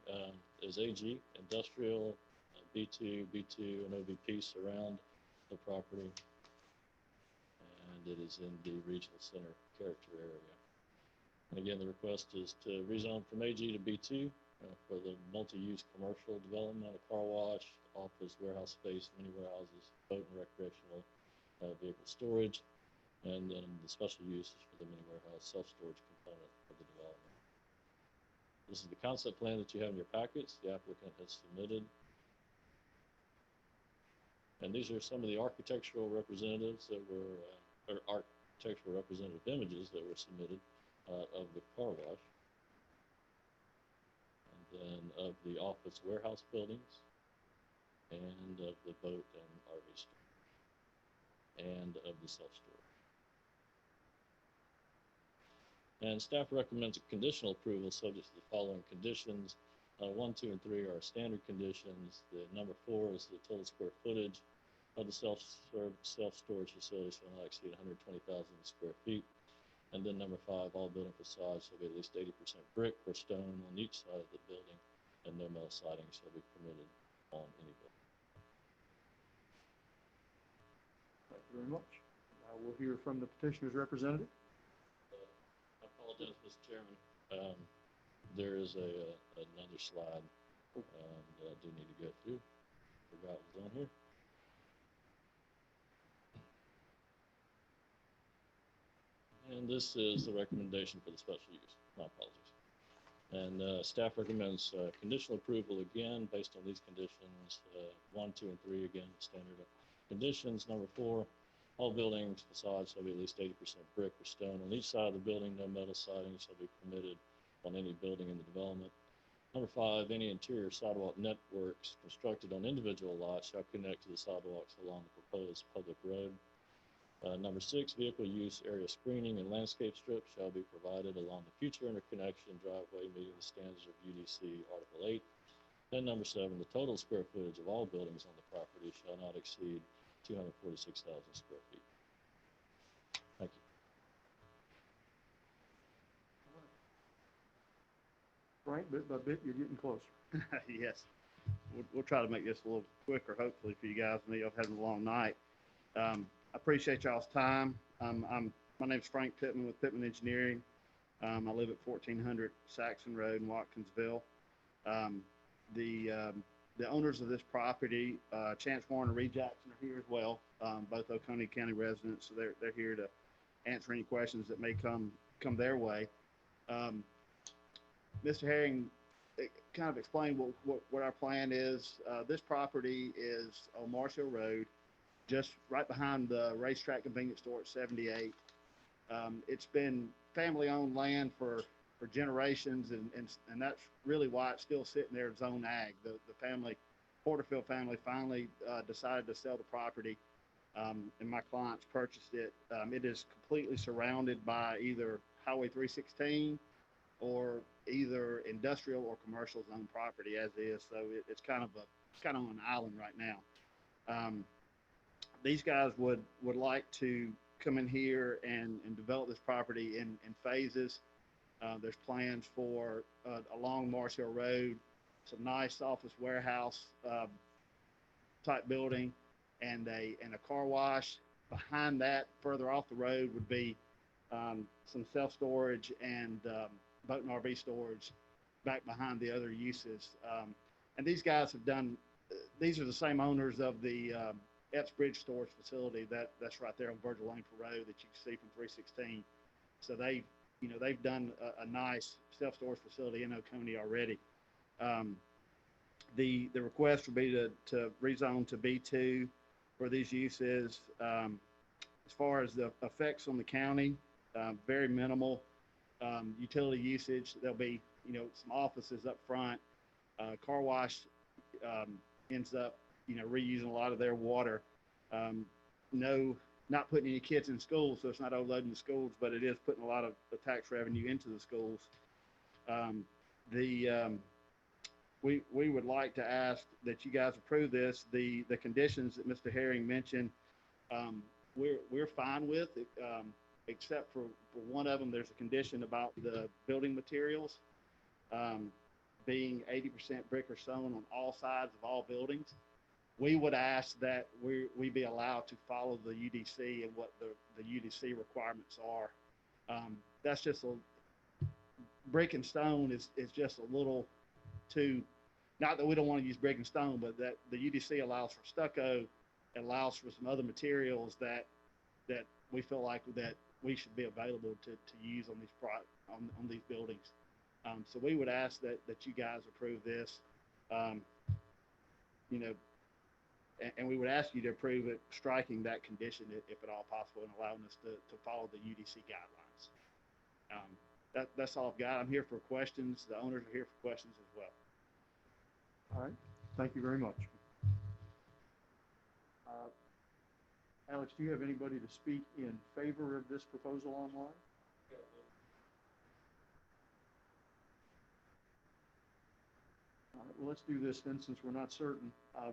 is AG, industrial, B2, and OVP surround the property. And it is in the regional center character area. And again, the request is to rezone from AG to B2 for the multi-use commercial development, a car wash, office, warehouse space, mini warehouses, boat and recreational vehicle storage, and then the special uses for the mini warehouse self-storage component of the development. This is the concept plan that you have in your packets. The applicant has submitted. And these are some of the architectural representatives that were, or architectural representative images that were submitted of the car wash, and then of the office warehouse buildings, and of the boat and RV store, and of the self-storage. And staff recommends a conditional approval subject to the following conditions. 1, 2, and 3 are standard conditions. The number 4 is the total square footage of the self-storage facility shall not exceed 120,000 square feet. And then number 5, all building facades shall be at least 80% brick or stone on each side of the building, and no metal siding shall be permitted on any building. Thank you very much. Now we'll hear from the petitioner's representative. I apologize, Mr. Chairman. There is another slide that I do need to go through. Forgot it was on here. And this is the recommendation for the special use. My apologies. And staff recommends conditional approval again based on these conditions. 1, 2, and 3 again, standard conditions. Number 4, all buildings facades shall be at least 80% brick or stone on each side of the building. No metal siding shall be permitted on any building in the development. Number 5, any interior sidewalk networks constructed on individual lots shall connect to the sidewalks along the proposed public road. Number 6, vehicle use area screening and landscape strips shall be provided along the future interconnection driveway meeting the standards of UDC Article 8. Then number 7, the total square footage of all buildings on the property shall not exceed 246,000 square feet. Thank you. Frank, bit by bit, you're getting closer. Yes. We'll try to make this a little quicker, hopefully, for you guys. I know y'all having a long night. I appreciate y'all's time. My name's Frank Pittman with Pittman Engineering. I live at 1400 Saxon Road in Watkinsville. The owners of this property, Chance Warren and Reed Jackson, are here as well, both Oconee County residents, so they're here to answer any questions that may come their way. Mr. Herring kind of explained what our plan is. This property is on Mars Hill Road, just right behind the racetrack convenience store at 78. It's been family-owned land for generations, and that's really why it's still sitting there zone ag. The family, Porterfield family, finally decided to sell the property, and my clients purchased it. It is completely surrounded by either Highway 316 or either industrial or commercial zone property as is. So it's kind of on an island right now. These guys would like to come in here and develop this property in phases. There's plans for along Mars Hill Road, some nice office warehouse type building, and a car wash. Behind that, further off the road, would be some self-storage and boat and RV storage back behind the other uses. And these guys have done, these are the same owners of the Epps Bridge storage facility that's right there on Virgil Langford Road that you can see from 316. So they've done a nice self-storage facility in Oconee already. The request would be to rezone to B2 for these uses. As far as the effects on the county, very minimal. Utility usage, there'll be, some offices up front. Car wash ends up, reusing a lot of their water. Not putting any kids in schools, so it's not overloading the schools, but it is putting a lot of the tax revenue into the schools. We would like to ask that you guys approve this. The conditions that Mr. Herring mentioned, we're fine with, except for one of them. There's a condition about the building materials being 80% brick or stone on all sides of all buildings. We would ask that we be allowed to follow the UDC and what the UDC requirements are. That's just brick and stone is just a little too, not that we don't want to use brick and stone, but that the UDC allows for stucco, it allows for some other materials that we feel like that we should be available to use on these buildings. So we would ask that you guys approve this, and we would ask you to approve it, striking that condition if at all possible, and allowing us to follow the UDC guidelines. That's all I've got. I'm here for questions. The owners are here for questions as well. All right, thank you very much. Alex, do you have anybody to speak in favor of this proposal online? All right, well, let's do this then, since we're not certain. I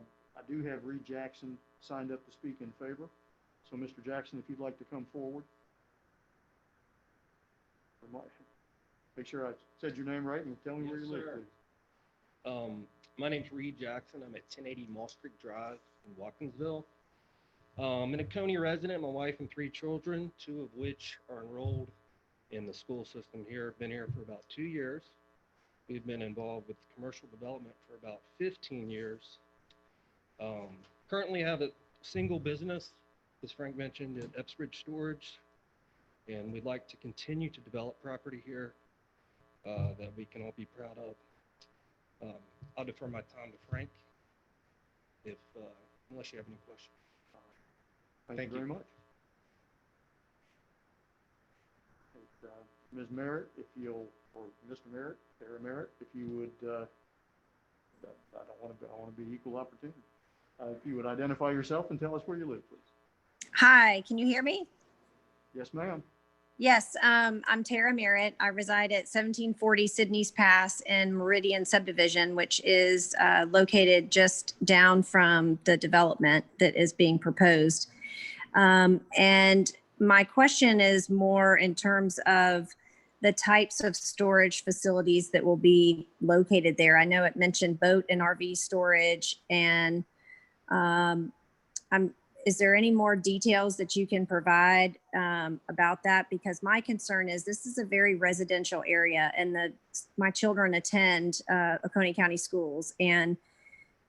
do have Reed Jackson signed up to speak in favor. So, Mr. Jackson, if you'd like to come forward. Make sure I said your name right and tell me where you live, please. My name's Reed Jackson. I'm at 1080 Moss Creek Drive in Watkinsville. I'm an Oconee resident, my wife and 3 children, 2 of which are enrolled in the school system here. Been here for about 2 years. We've been involved with commercial development for about 15 years. Currently have a single business, as Frank mentioned, at Epsbridge Storage, and we'd like to continue to develop property here that we can all be proud of. I'll defer my time to Frank unless you have any questions. Thank you very much. Ms. Merritt, if you'll, or Mr. Merritt, Sarah Merritt, if you would, I want to be equal opportunity. If you would identify yourself and tell us where you live, please. Hi, can you hear me? Yes, ma'am. Yes, I'm Tara Merritt. I reside at 1740 Sydney's Pass in Meridian Subdivision, which is located just down from the development that is being proposed. And my question is more in terms of the types of storage facilities that will be located there. I know it mentioned boat and RV storage, and is there any more details that you can provide about that? Because my concern is this is a very residential area, and my children attend Oconee County schools, and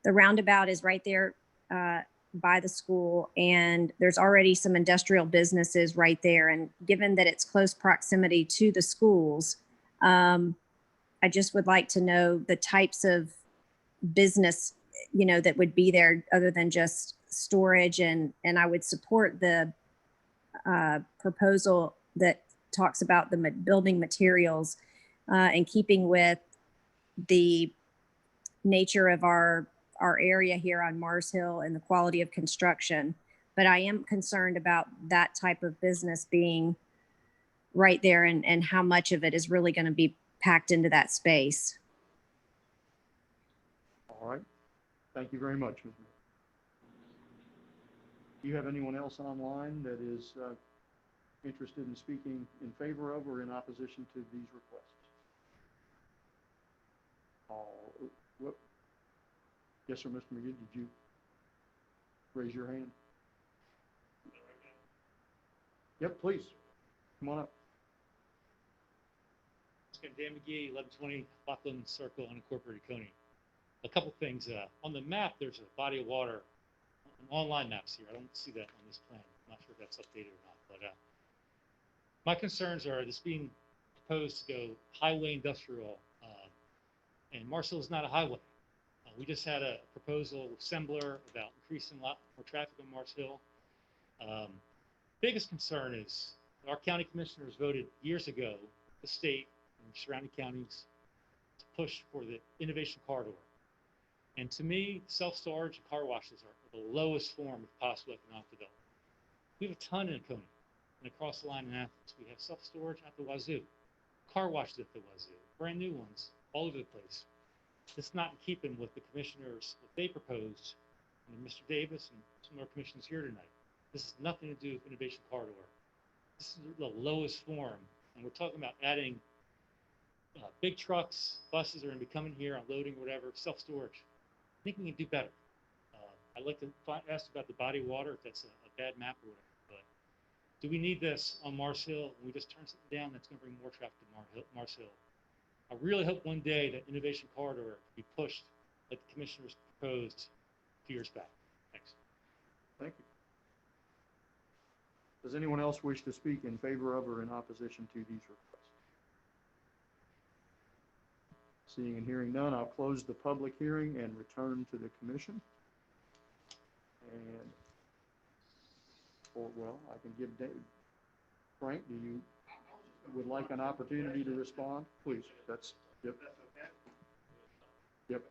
the roundabout is right there by the school, and there's already some industrial businesses right there. And given that it's close proximity to the schools, I just would like to know the types of business, that would be there other than just storage. And I would support the proposal that talks about the building materials in keeping with the nature of our area here on Mars Hill and the quality of construction. But I am concerned about that type of business being right there, and how much of it is really going to be packed into that space. All right. Thank you very much, Ms. Merritt. Do you have anyone else online that is interested in speaking in favor of or in opposition to these requests? Yes, sir, Mr. McGee, did you raise your hand? Yep, please. Come on up. Dan McGee, 1120 Lachlan Circle, unincorporated Coney. A couple things. On the map, there's a body of water, online maps here. I don't see that on this plan. I'm not sure if that's updated or not. But my concerns are this being proposed to go highway industrial, and Mars Hill is not a highway. We just had a proposal with Sembler about increasing a lot more traffic on Mars Hill. Biggest concern is our county commissioners voted years ago, the state and surrounding counties, to push for the innovation corridor. And to me, self-storage and car washes are the lowest form of possible economic development. We have a ton in Oconee, and across the line in Athens, we have self-storage at the wazoo, car washes at the wazoo, brand new ones all over the place. It's not in keeping with the commissioners, what they proposed, and Mr. Davis and some of our commissioners here tonight. This has nothing to do with innovation corridor. This is the lowest form, and we're talking about adding big trucks, buses are going to be coming here, unloading, whatever, self-storage. I think we can do better. I'd like to ask about the body of water, if that's a bad map or whatever, but do we need this on Mars Hill? And we just turn something down that's going to bring more traffic to Mars Hill. I really hope one day that innovation corridor can be pushed like the commissioners proposed a few years back. Thanks. Thank you. Does anyone else wish to speak in favor of or in opposition to these requests? Seeing and hearing none, I'll close the public hearing and return to the commission. And, well, I can give Dave. Frank, do you would like an opportunity to respond? Please, that's, yep. Yep.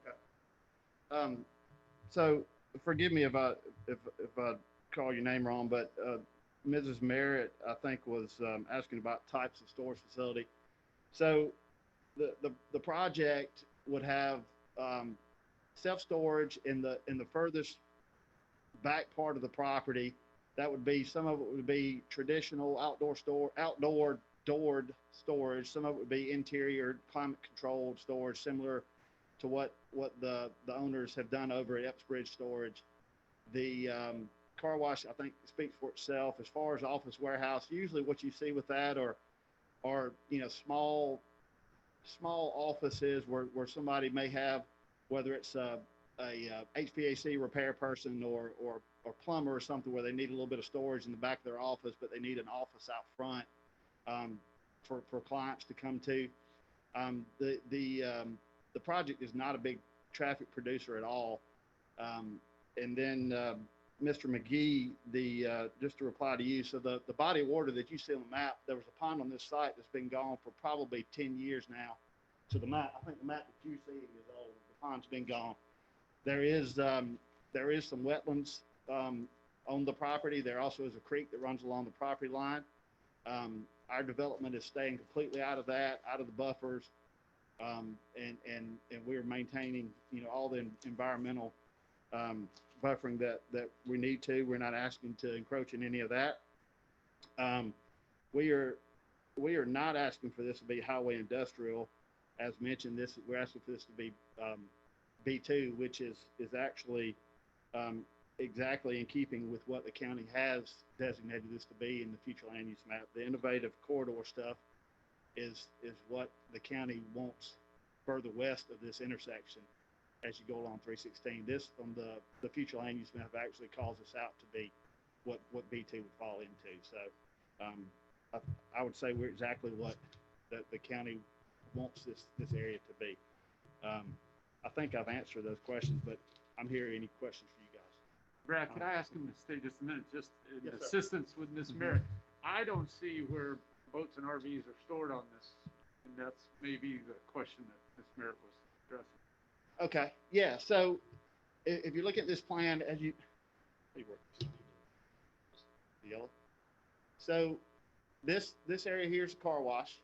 So forgive me if I call your name wrong, but Mrs. Merritt, I think, was asking about types of storage facility. So the project would have self-storage in the furthest back part of the property. That would be, some of it would be traditional outdoor doored storage. Some of it would be interior climate controlled storage, similar to what the owners have done over at Epps Storage. The car wash, I think, speaks for itself. As far as office warehouse, usually what you see with that are small offices where somebody may have, whether it's a HVAC repair person or plumber or something, where they need a little bit of storage in the back of their office, but they need an office out front for clients to come to. The project is not a big traffic producer at all. And then Mr. McGee, just to reply to you, so the body of water that you see on the map, there was a pond on this site that's been gone for probably 10 years now. So the map, I think the map that you see is old. The pond's been gone. There is some wetlands on the property. There also is a creek that runs along the property line. Our development is staying completely out of that, out of the buffers, and we're maintaining, all the environmental buffering that we need to. We're not asking to encroach in any of that. We are not asking for this to be highway industrial. As mentioned, we're asking for this to be B2, which is actually exactly in keeping with what the county has designated this to be in the future land use map. The innovative corridor stuff is what the county wants further west of this intersection as you go along 316. This from the future land use map actually calls us out to be what B2 would fall into. So I would say we're exactly what the county wants this area to be. I think I've answered those questions, but I'm here. Any questions for you guys? Brad, can I ask him to stay just a minute, just in Yes, sir. assistance with Ms. Merritt? I don't see where boats and RVs are stored on this, and that's maybe the question that Ms. Merritt was addressing. Okay, yeah, so if you look at this plan, the yellow. So this area here is a car wash.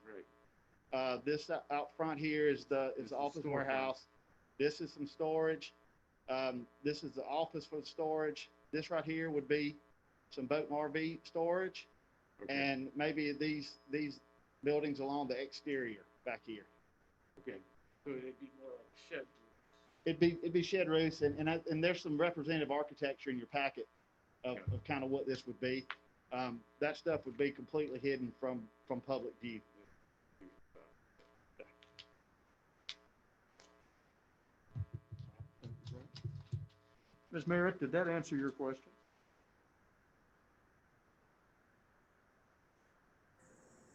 Right. This out front here is the office warehouse. This is some storage. This is the office for the storage. This right here would be some boat and RV storage. Okay. And maybe these buildings along the exterior back here. Okay, so it'd be more like shed. It'd be shed roofs, and there's some representative architecture in your packet of kind of what this would be. That stuff would be completely hidden from public view. Ms. Merritt, did that answer your question?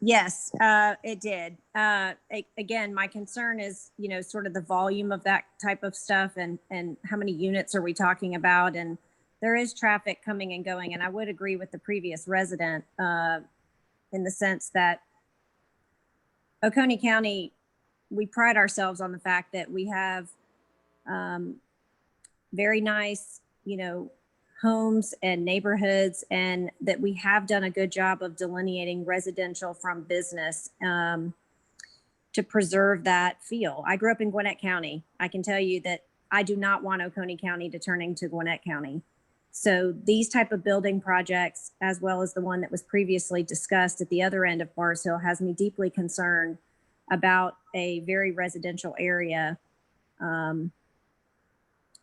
Yes, it did. Again, my concern is, you know, sort of the volume of that type of stuff and how many units are we talking about? And there is traffic coming and going. And I would agree with the previous resident in the sense that Oconee County, we pride ourselves on the fact that we have very nice, you know, homes and neighborhoods, and that we have done a good job of delineating residential from business to preserve that feel. I grew up in Gwinnett County. I can tell you that I do not want Oconee County to turn into Gwinnett County. So these type of building projects, as well as the one that was previously discussed at the other end of Mars Hill, has me deeply concerned about a very residential area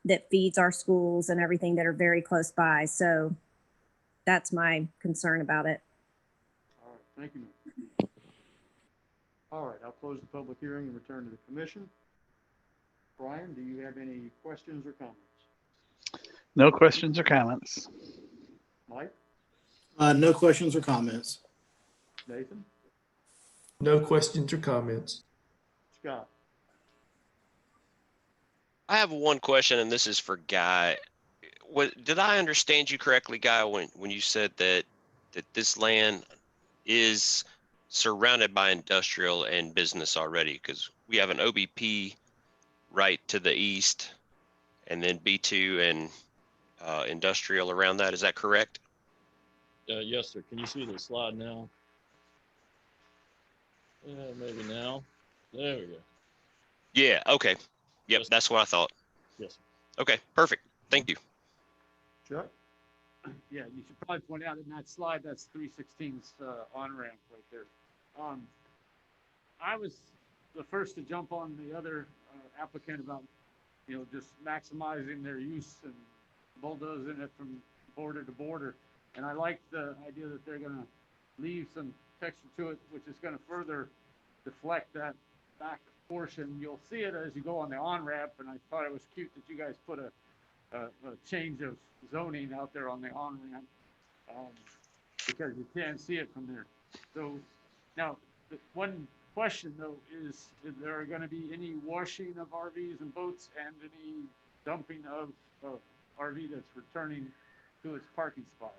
that feeds our schools and everything that are very close by. So that's my concern about it. All right, thank you. All right, I'll close the public hearing and return to the commission. Brian, do you have any questions or comments? No questions or comments. Mike? No questions or comments. Nathan? No questions or comments. Scott? I have one question, and this is for Guy. Did I understand you correctly, Guy, when you said that this land is surrounded by industrial and business already? Because we have an OBP right to the east, and then B2 and industrial around that. Is that correct? Yes, sir. Can you see the slide now? Maybe now. There we go. Yeah, okay. Yep, Yes. that's what I thought. Yes, sir. Okay, perfect. Thank you. Chuck? Yeah, you should probably point out in that slide, that's 316's on-ramp right there. I was the first to jump on the other applicant about, you know, just maximizing their use and bulldozing it from border to border. And I like the idea that they're going to leave some texture to it, which is going to further deflect that back portion. You'll see it as you go on the on-ramp, and I thought it was cute that you guys put a change of zoning out there on the on-ramp because you can't see it from there. So now, the one question though is there going to be any washing of RVs and boats and any dumping of RV that's returning to its parking spot?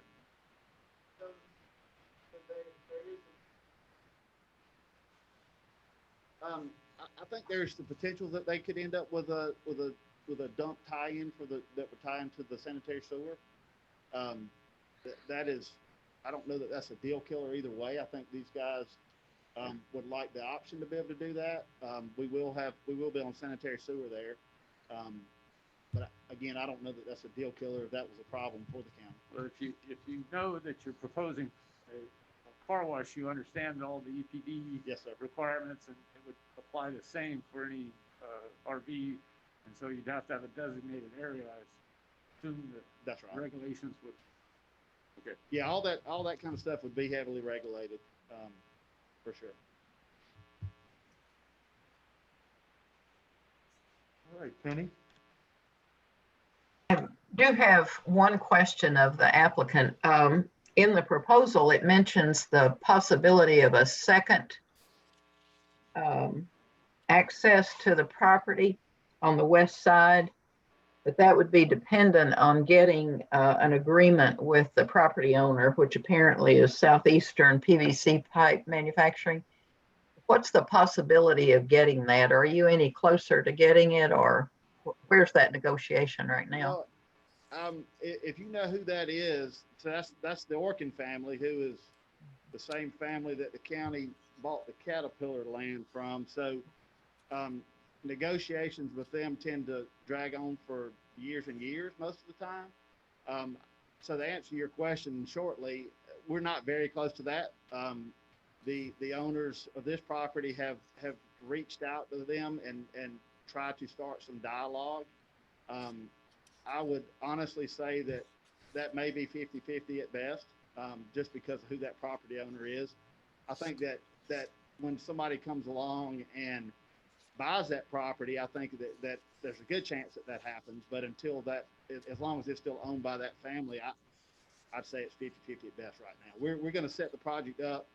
I think there's the potential that they could end up with a dump tie-in that would tie into the sanitary sewer. That is, I don't know that that's a deal killer either way. I think these guys would like the option to be able to do that. We will be on sanitary sewer there. But again, I don't know that that's a deal killer if that was a problem for the county. Well, if you know that you're proposing a car wash, you understand all the EPD Yes, sir. requirements, and it would apply the same for any RV, and so you'd have to have a designated area. I assume that That's right. regulations would. Okay. Yeah, all that kind of stuff would be heavily regulated, for sure. All right, Penny? I do have one question of the applicant. In the proposal, it mentions the possibility of a second access to the property on the west side, but that would be dependent on getting an agreement with the property owner, which apparently is Southeastern PVC Pipe Manufacturing. What's the possibility of getting that? Are you any closer to getting it, or where's that negotiation right now? Well, if you know who that is, so that's the Orkin family, who is the same family that the county bought the Caterpillar land from. So negotiations with them tend to drag on for years and years most of the time. So to answer your question shortly, we're not very close to that. The owners of this property have reached out to them and tried to start some dialogue. I would honestly say that may be 50-50 at best, just because of who that property owner is. I think that when somebody comes along and buys that property, I think that there's a good chance that happens. But until that, as long as it's still owned by that family, I'd say it's 50-50 at best right now. We're going to set the project up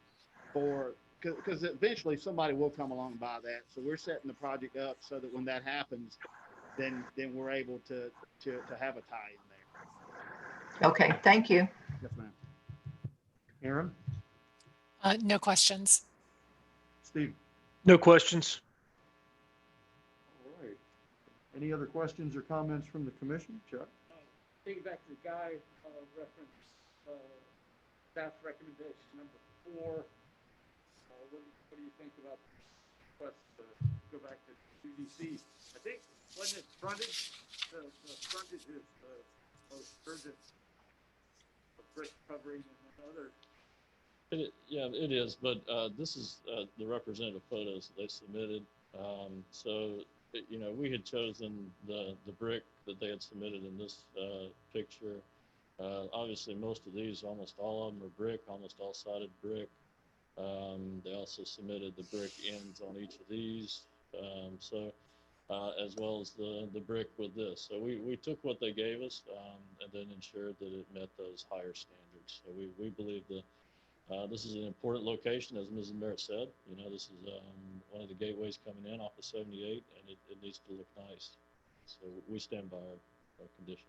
for because eventually somebody will come along and buy that. So we're setting the project up so that when that happens, then we're able to have a tie in there. Okay, thank you. Yes, ma'am. Aaron, No questions. Steve. No questions. All right. Any other questions or comments from the commission? Chuck? Taking back to the guy reference, staff recommendation number 4. What do you think about the request to go back to 2DC? I think, wasn't it frontage? The frontage is the most urgent brick covering and other. Yeah, it is, but this is the representative photos that they submitted. So, you know, we had chosen the brick that they had submitted in this picture. Obviously, most of these, almost all of them are brick, almost all sided brick. They also submitted the brick ends on each of these, as well as the brick with this. So we took what they gave us and then ensured that it met those higher standards. So we believe that this is an important location, as Mrs. Merritt said. You know, this is one of the gateways coming in off of 78, and it needs to look nice. So we stand by our condition.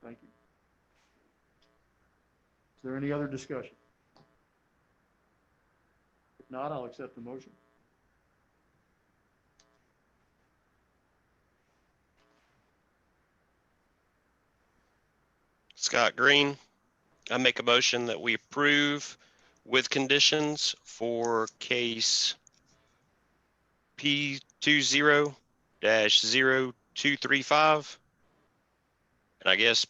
Thank you. Is there any other discussion? If not, I'll accept the motion. Scott Green, I make a motion that we approve with conditions for case P20-0235. And I guess,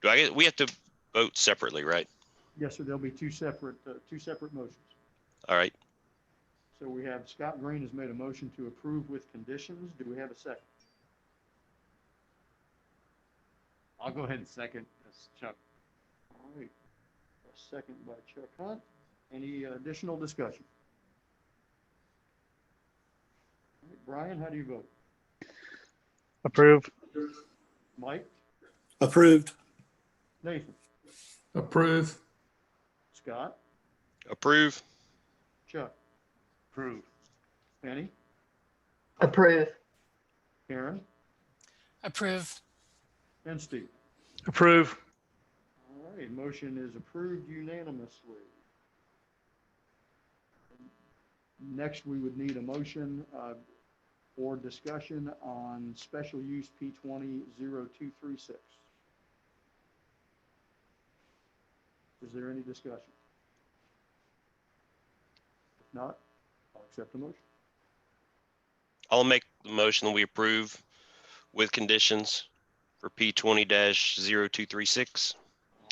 we have to vote separately, right? Yes, sir. There'll be two separate motions. All right. So we have Scott Green has made a motion to approve with conditions. Do we have a second? I'll go ahead and second this, Chuck. All right. A second by Chuck Hunt. Any additional discussion? All right, Brian, how do you vote? Approve. Mike? Approved. Nathan? Approve. Scott? Approve. Chuck? Approve. Penny? Approve. Karen? Approve. And Steve? Approve. All right, motion is approved unanimously. Next, we would need a motion for discussion on special use P20-0236. Is there any discussion? If not, I'll accept the motion. I'll make the motion that we approve with conditions for P20-0236.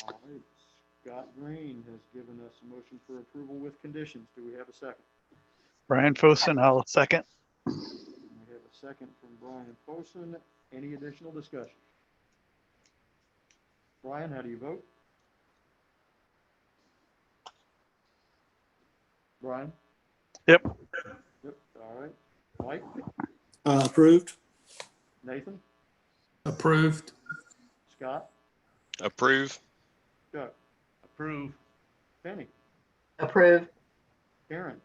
All right, Scott Green has given us a motion for approval with conditions. Do we have a second? Brian Fosen, I'll second. We have a second from Brian Fosen. Any additional discussion? Brian, how do you vote? Brian? Yep. Yep, all right. Mike? Approved. Nathan? Approved. Scott? Approve. Chuck? Approve. Penny? Approve. Karen?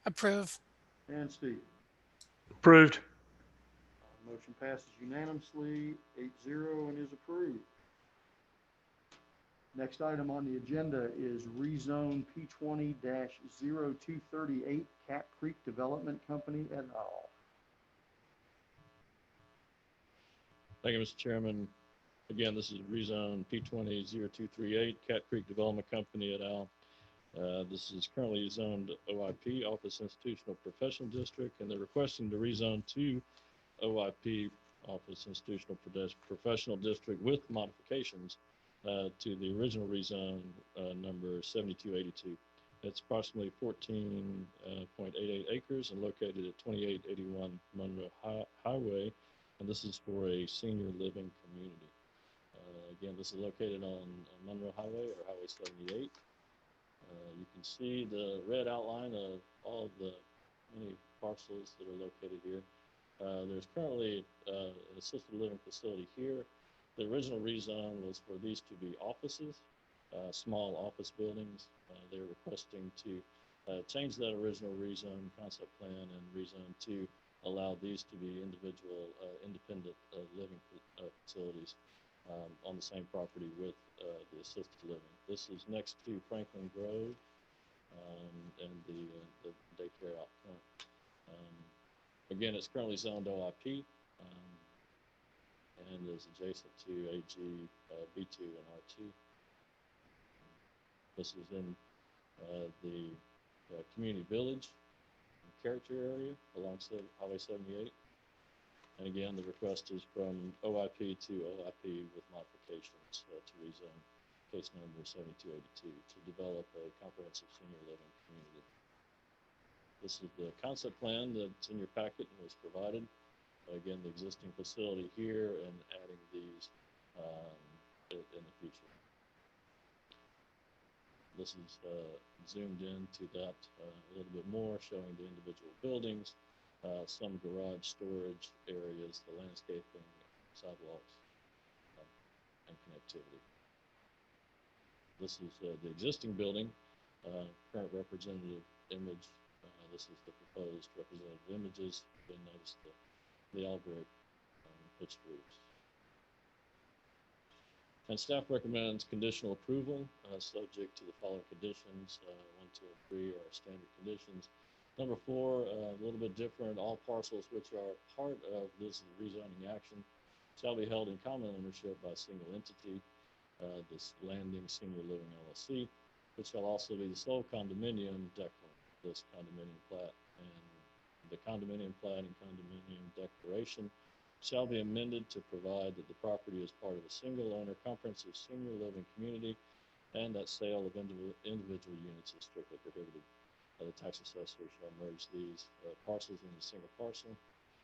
Approve. And Steve? Approved. Motion passes unanimously, 8-0, and is approved. Next item on the agenda is rezone P20-0238 Cat Creek Development Company et al. Thank you, Mr. Chairman. Again, this is rezone P20-0238 Cat Creek Development Company et al. This is currently zoned OIP, Office Institutional Professional District, and they're requesting to rezone to OIP, Office Institutional Professional District with modifications to the original rezone number 7282. It's approximately 14.88 acres and located at 2881 Monroe Highway, and this is for a senior living community. Again, this is located on Monroe Highway or Highway 78. You can see the red outline of all of the many parcels that are located here. There's currently an assisted living facility here. The original rezone was for these to be offices. small office buildings. They're requesting to change that original rezone concept plan and rezone to allow these to be individual, independent living facilities on the same property with the assisted living. This is next to Franklin Grove and the daycare out front. Again, it's currently zoned OIP and is adjacent to AG, B2, and R2. This is in the community village character area along Highway 78. And again, the request is from OIP to OIP with modifications to rezone case number 7282 to develop a comprehensive senior living community. This is the concept plan that's in your packet and was provided. Again, the existing facility here and adding these in the future. This is zoomed into that a little bit more, showing the individual buildings, some garage storage areas, the landscaping, sidewalks, and connectivity. This is the existing building, current representative image. This is the proposed representative images. You'll notice the all brick pitched roofs. And staff recommends conditional approval, subject to the following conditions. 1, 2, and 3 are standard conditions. Number 4, a little bit different. All parcels which are part of this rezoning action shall be held in common ownership by a single entity, this Landing Senior Living LLC, which shall also be the sole condominium declarant of this condominium plat. And the condominium plat and condominium declaration shall be amended to provide that the property is part of a single owner comprehensive senior living community and that sale of individual units is strictly prohibited. The tax assessor shall merge these parcels into a single parcel.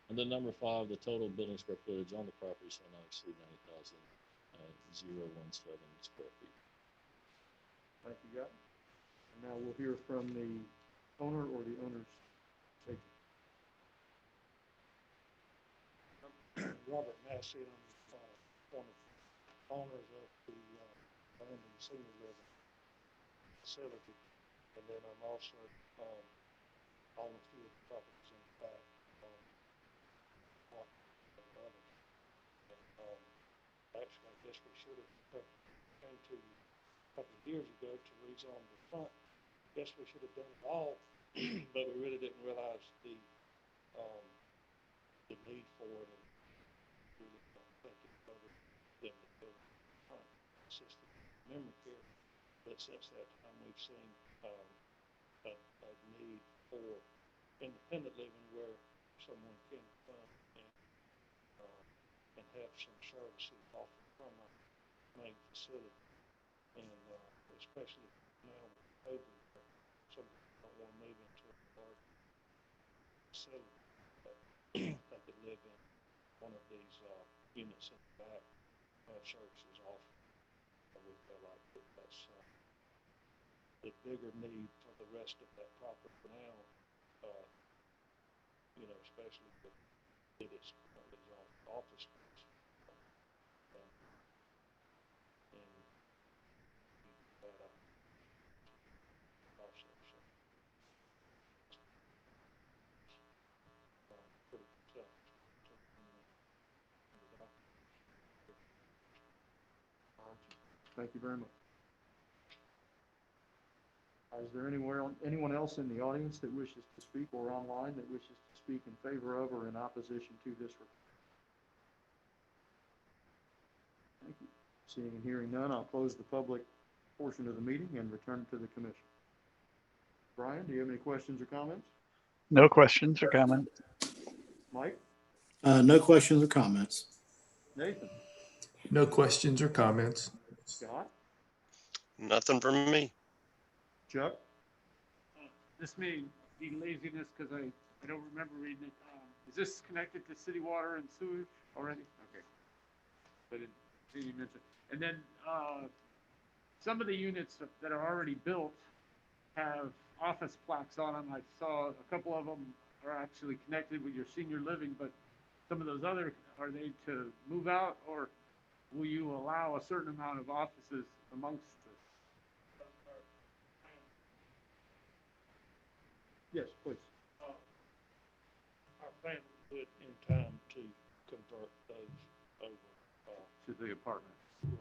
And then number 5, the total building square footage on the property shall not exceed 90,017 square feet. Thank you, guys. And now we'll hear from the owner or the owner's agent. Robert Massey, I'm one of the owners of the Landing Senior Living facility, and then I'm also on a few of the properties in the back. Actually, I guess we should have came to you a couple of years ago to rezone the front. I guess we should have done it all, but we really didn't realize the need for it. And really don't think it covered them to build front assisted memory care. But since that time, we've seen a need for independent living where someone can come and have some services offered from a main facility. And especially now with COVID, some people don't want to move into a large facility, but they could live in one of these units in the back, have services offered. We feel like that's the bigger need for the rest of that property now, especially if it is currently on office space. Thank you very much. Is there anyone else in the audience that wishes to speak or online that wishes to speak in favor of or in opposition to this report? Thank you. Seeing and hearing none, I'll close the public portion of the meeting and return to the commission. Brian, do you have any questions or comments? No questions or comments. Mike? No questions or comments. Nathan? No questions or comments. Scott? Nothing from me. Chuck? This may be laziness because I don't remember reading it. Is this connected to city water and sewage already? Okay. But it didn't even mention. And then some of the units that are already built have office plaques on them. I saw a couple of them are actually connected with your senior living, but some of those other, are they to move out, or will you allow a certain amount of offices amongst Yes, please. Our family would in time to convert those over, To the apartment. right.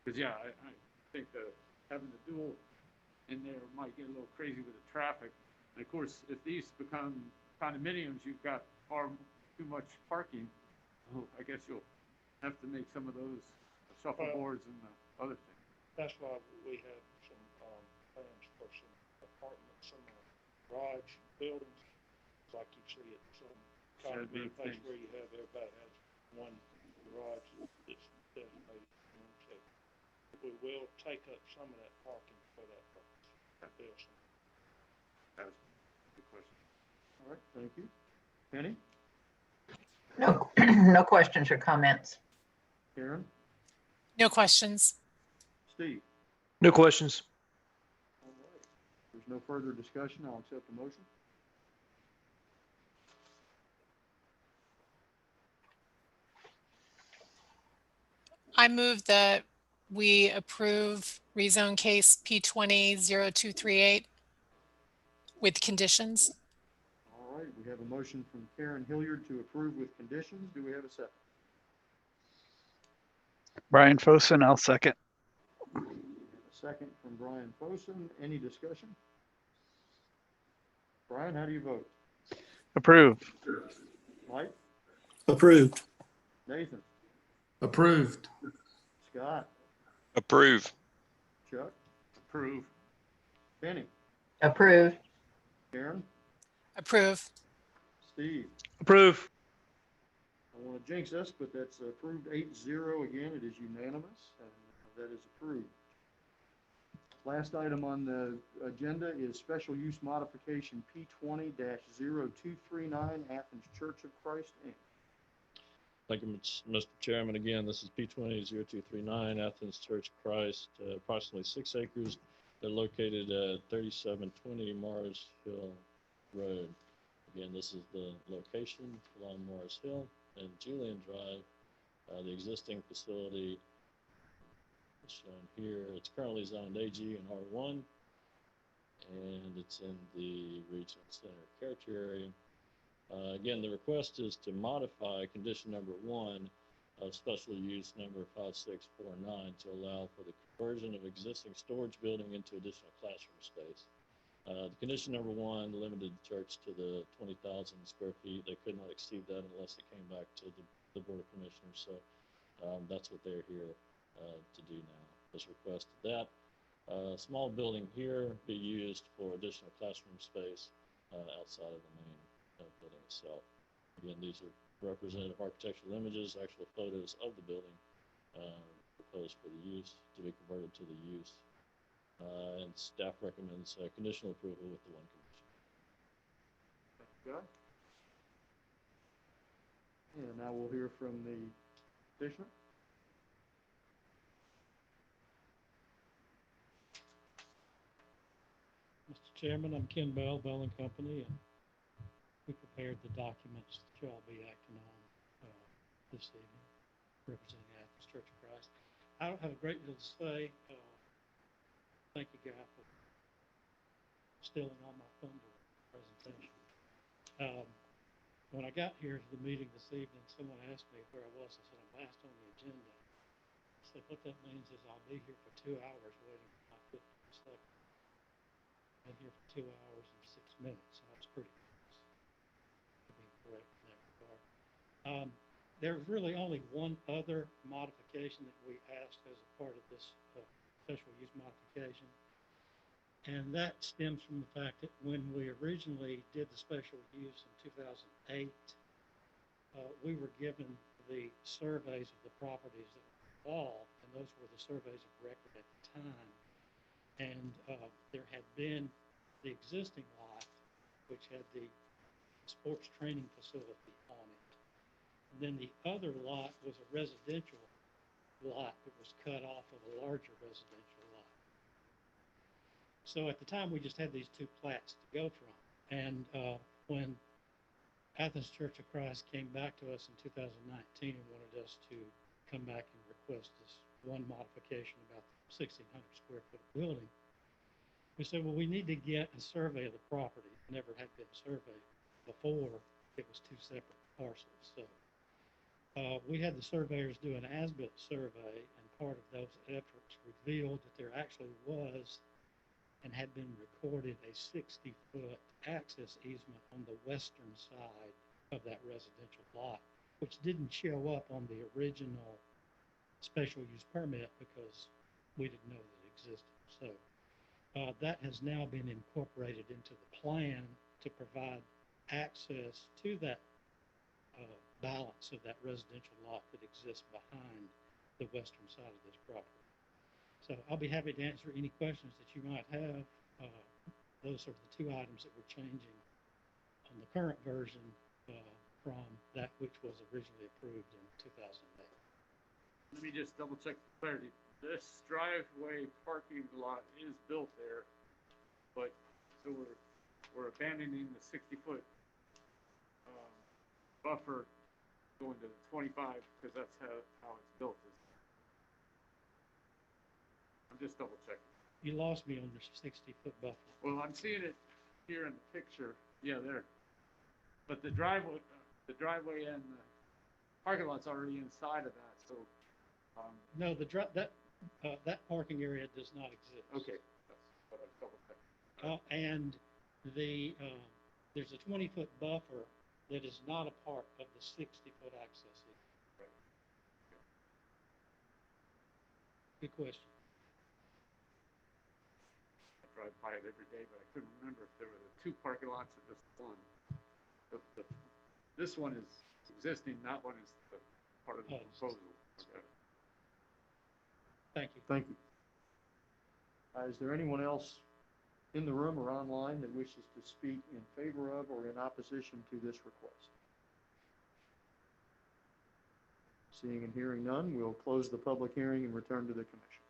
Because, yeah, I think that having the dual in there might get a little crazy with the traffic. And of course, if these become condominiums, you've got far too much parking. So I guess you'll have to make some of those shuffleboards and the other things. That's why we have some, plans for some apartments, some garage buildings, like you see it, some condominium place where you have, everybody has one garage that's designated. So we will take up some of that parking for that purpose. That's a good question. All right, thank you. Penny? No, no questions or comments. Karen? No questions. Steve? No questions. All right. If there's no further discussion, I'll accept the motion. I move that we approve rezone case P20-0238 with conditions. All right, we have a motion from Karen Hilliard to approve with conditions. Do we have a second? Brian Fosen, I'll second. We have a second from Brian Fosen. Any discussion? Brian, how do you vote? Approve. Mike? Approved. Nathan? Approved. Scott? Approve. Chuck? Approve. Penny? Approved. Karen? Approve. Steve? Approve. I want to jinx us, but that's approved 8-0 again. It is unanimous, and that is approved. Last item on the agenda is special use modification P20-0239 Athens Church of Christ, Inc. Thank you, Mr. Chairman. Again, this is P20-0239 Athens Church of Christ, approximately 6 acres. They're located at 3720 Mars Hill Road. Again, this is the location along Mars Hill and Julian Drive. The existing facility is shown here. It's currently zoned AG and R1, and it's in the Regional Center Character Area. Again, the request is to modify condition number 1 of special use number 5649 to allow for the conversion of existing storage building into additional classroom space. The condition number 1 limited the church to the 20,000 square feet. They could not exceed that unless it came back to the Board of Commissioners. So that's what they're here to do now, is request that small building here be used for additional classroom space outside of the main building itself. Again, these are representative architectural images, actual photos of the building proposed for the use, to be converted to the use. And staff recommends conditional approval with the one condition. Thank you, Guy. And now we'll hear from the petitioner. Mr. Chairman, I'm Ken Bell, Bell and Company, and we prepared the documents that y'all be acting on this evening, representing Athens Church of Christ. I don't have a great deal to say. Thank you, Guy, for stealing all my thunder presentation. When I got here to the meeting this evening, someone asked me where I was. I said, I'm last on the agenda. I said, what that means is I'll be here for 2 hours waiting for my 50 seconds. I've been here for 2 hours and 6 minutes, so that's pretty close to being correct in that regard. There's really only one other modification that we asked as a part of this special use modification, and that stems from the fact that when we originally did the special use in 2008, we were given the surveys of the properties that were involved, and those were the surveys of record at the time. And there had been the existing lot, which had the sports training facility on it. And then the other lot was a residential lot that was cut off of a larger residential lot. So at the time, we just had these 2 plats to go from. And when Athens Church of Christ came back to us in 2019 and wanted us to come back and request this one modification about the 1,600 square foot building, we said, well, we need to get a survey of the property. Never had been surveyed before. It was two separate parcels. So we had the surveyors do an as-built survey, and part of those efforts revealed that there actually was and had been recorded a 60-foot access easement on the western side of that residential lot, which didn't show up on the original special use permit because we didn't know that it existed. So that has now been incorporated into the plan to provide access to that balance of that residential lot that exists behind the western side of this property. So I'll be happy to answer any questions that you might have. Those are the two items that we're changing on the current version from that which was originally approved in 2008. Let me just double check the clarity. This driveway parking lot is built there, but so we're abandoning the 60-foot buffer going to the 25 because that's how it's built. I'm just double checking. You lost me on the 60-foot buffer. Well, I'm seeing it here in the picture. Yeah, there. But the driveway and the parking lot's already inside of that. So no, that parking area does not exist. Okay, that's what I'm double checking. And there's a 20-foot buffer that is not a part of the 60-foot access. Right. Good question. I drive by it every day, but I couldn't remember if there were the two parking lots or just one. This one is existing, that one is the part of the proposal. Okay. Thank you. Thank you. Is there anyone else in the room or online that wishes to speak in favor of or in opposition to this request? Seeing and hearing none, we'll close the public hearing and return to the commission.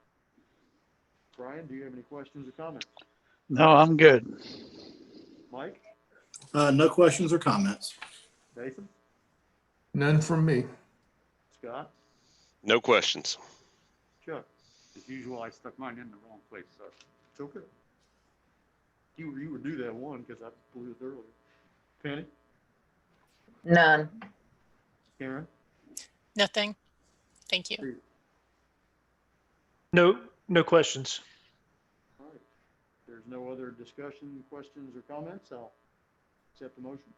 Brian, do you have any questions or comments? No, I'm good. Mike? No questions or comments. Nathan? None from me. Scott? No questions. Chuck? As usual, I stuck mine in the wrong place, so It's okay. You would do that one because I blew it earlier. Penny? None. Karen? Nothing. Thank you. Steve? No questions. All right. If there's no other discussion, questions, or comments, I'll accept the motion.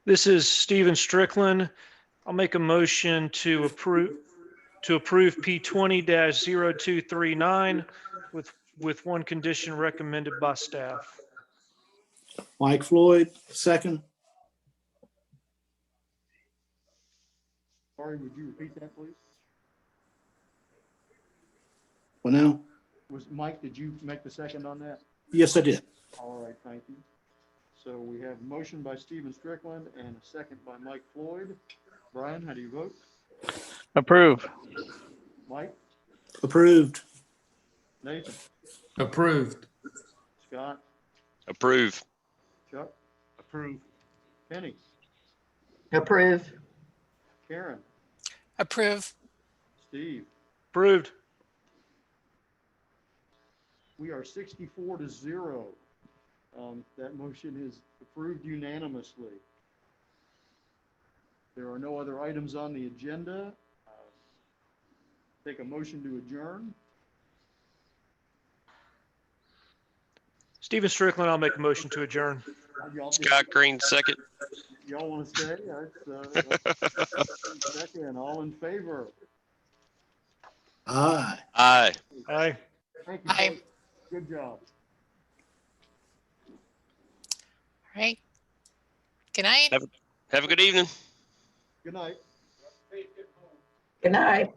This is Stephen Strickland. I'll make a motion to approve P20-0239 with one condition recommended by staff. Mike Floyd, second. Sorry, would you repeat that, please? Well, now, Mike, did you make the second on that? yes, I did. All right, thank you. So we have a motion by Stephen Strickland and a second by Mike Floyd. Brian, how do you vote? Approve. Mike? Approved. Nathan? Approved. Scott? Approve. Chuck? approve. Penny? Approve. Karen? Approve. Steve? Approved. We are 64-0. That motion is approved unanimously. There are no other items on the agenda. Take a motion to adjourn. Stephen Strickland, I'll make a motion to adjourn. Scott Green, second. Y'all want to stay? Second, all in favor? Aye. Aye. Aye. Thank you. Aye. Folks. Good job. All right. Good night. Have a good evening. Good night. Good night.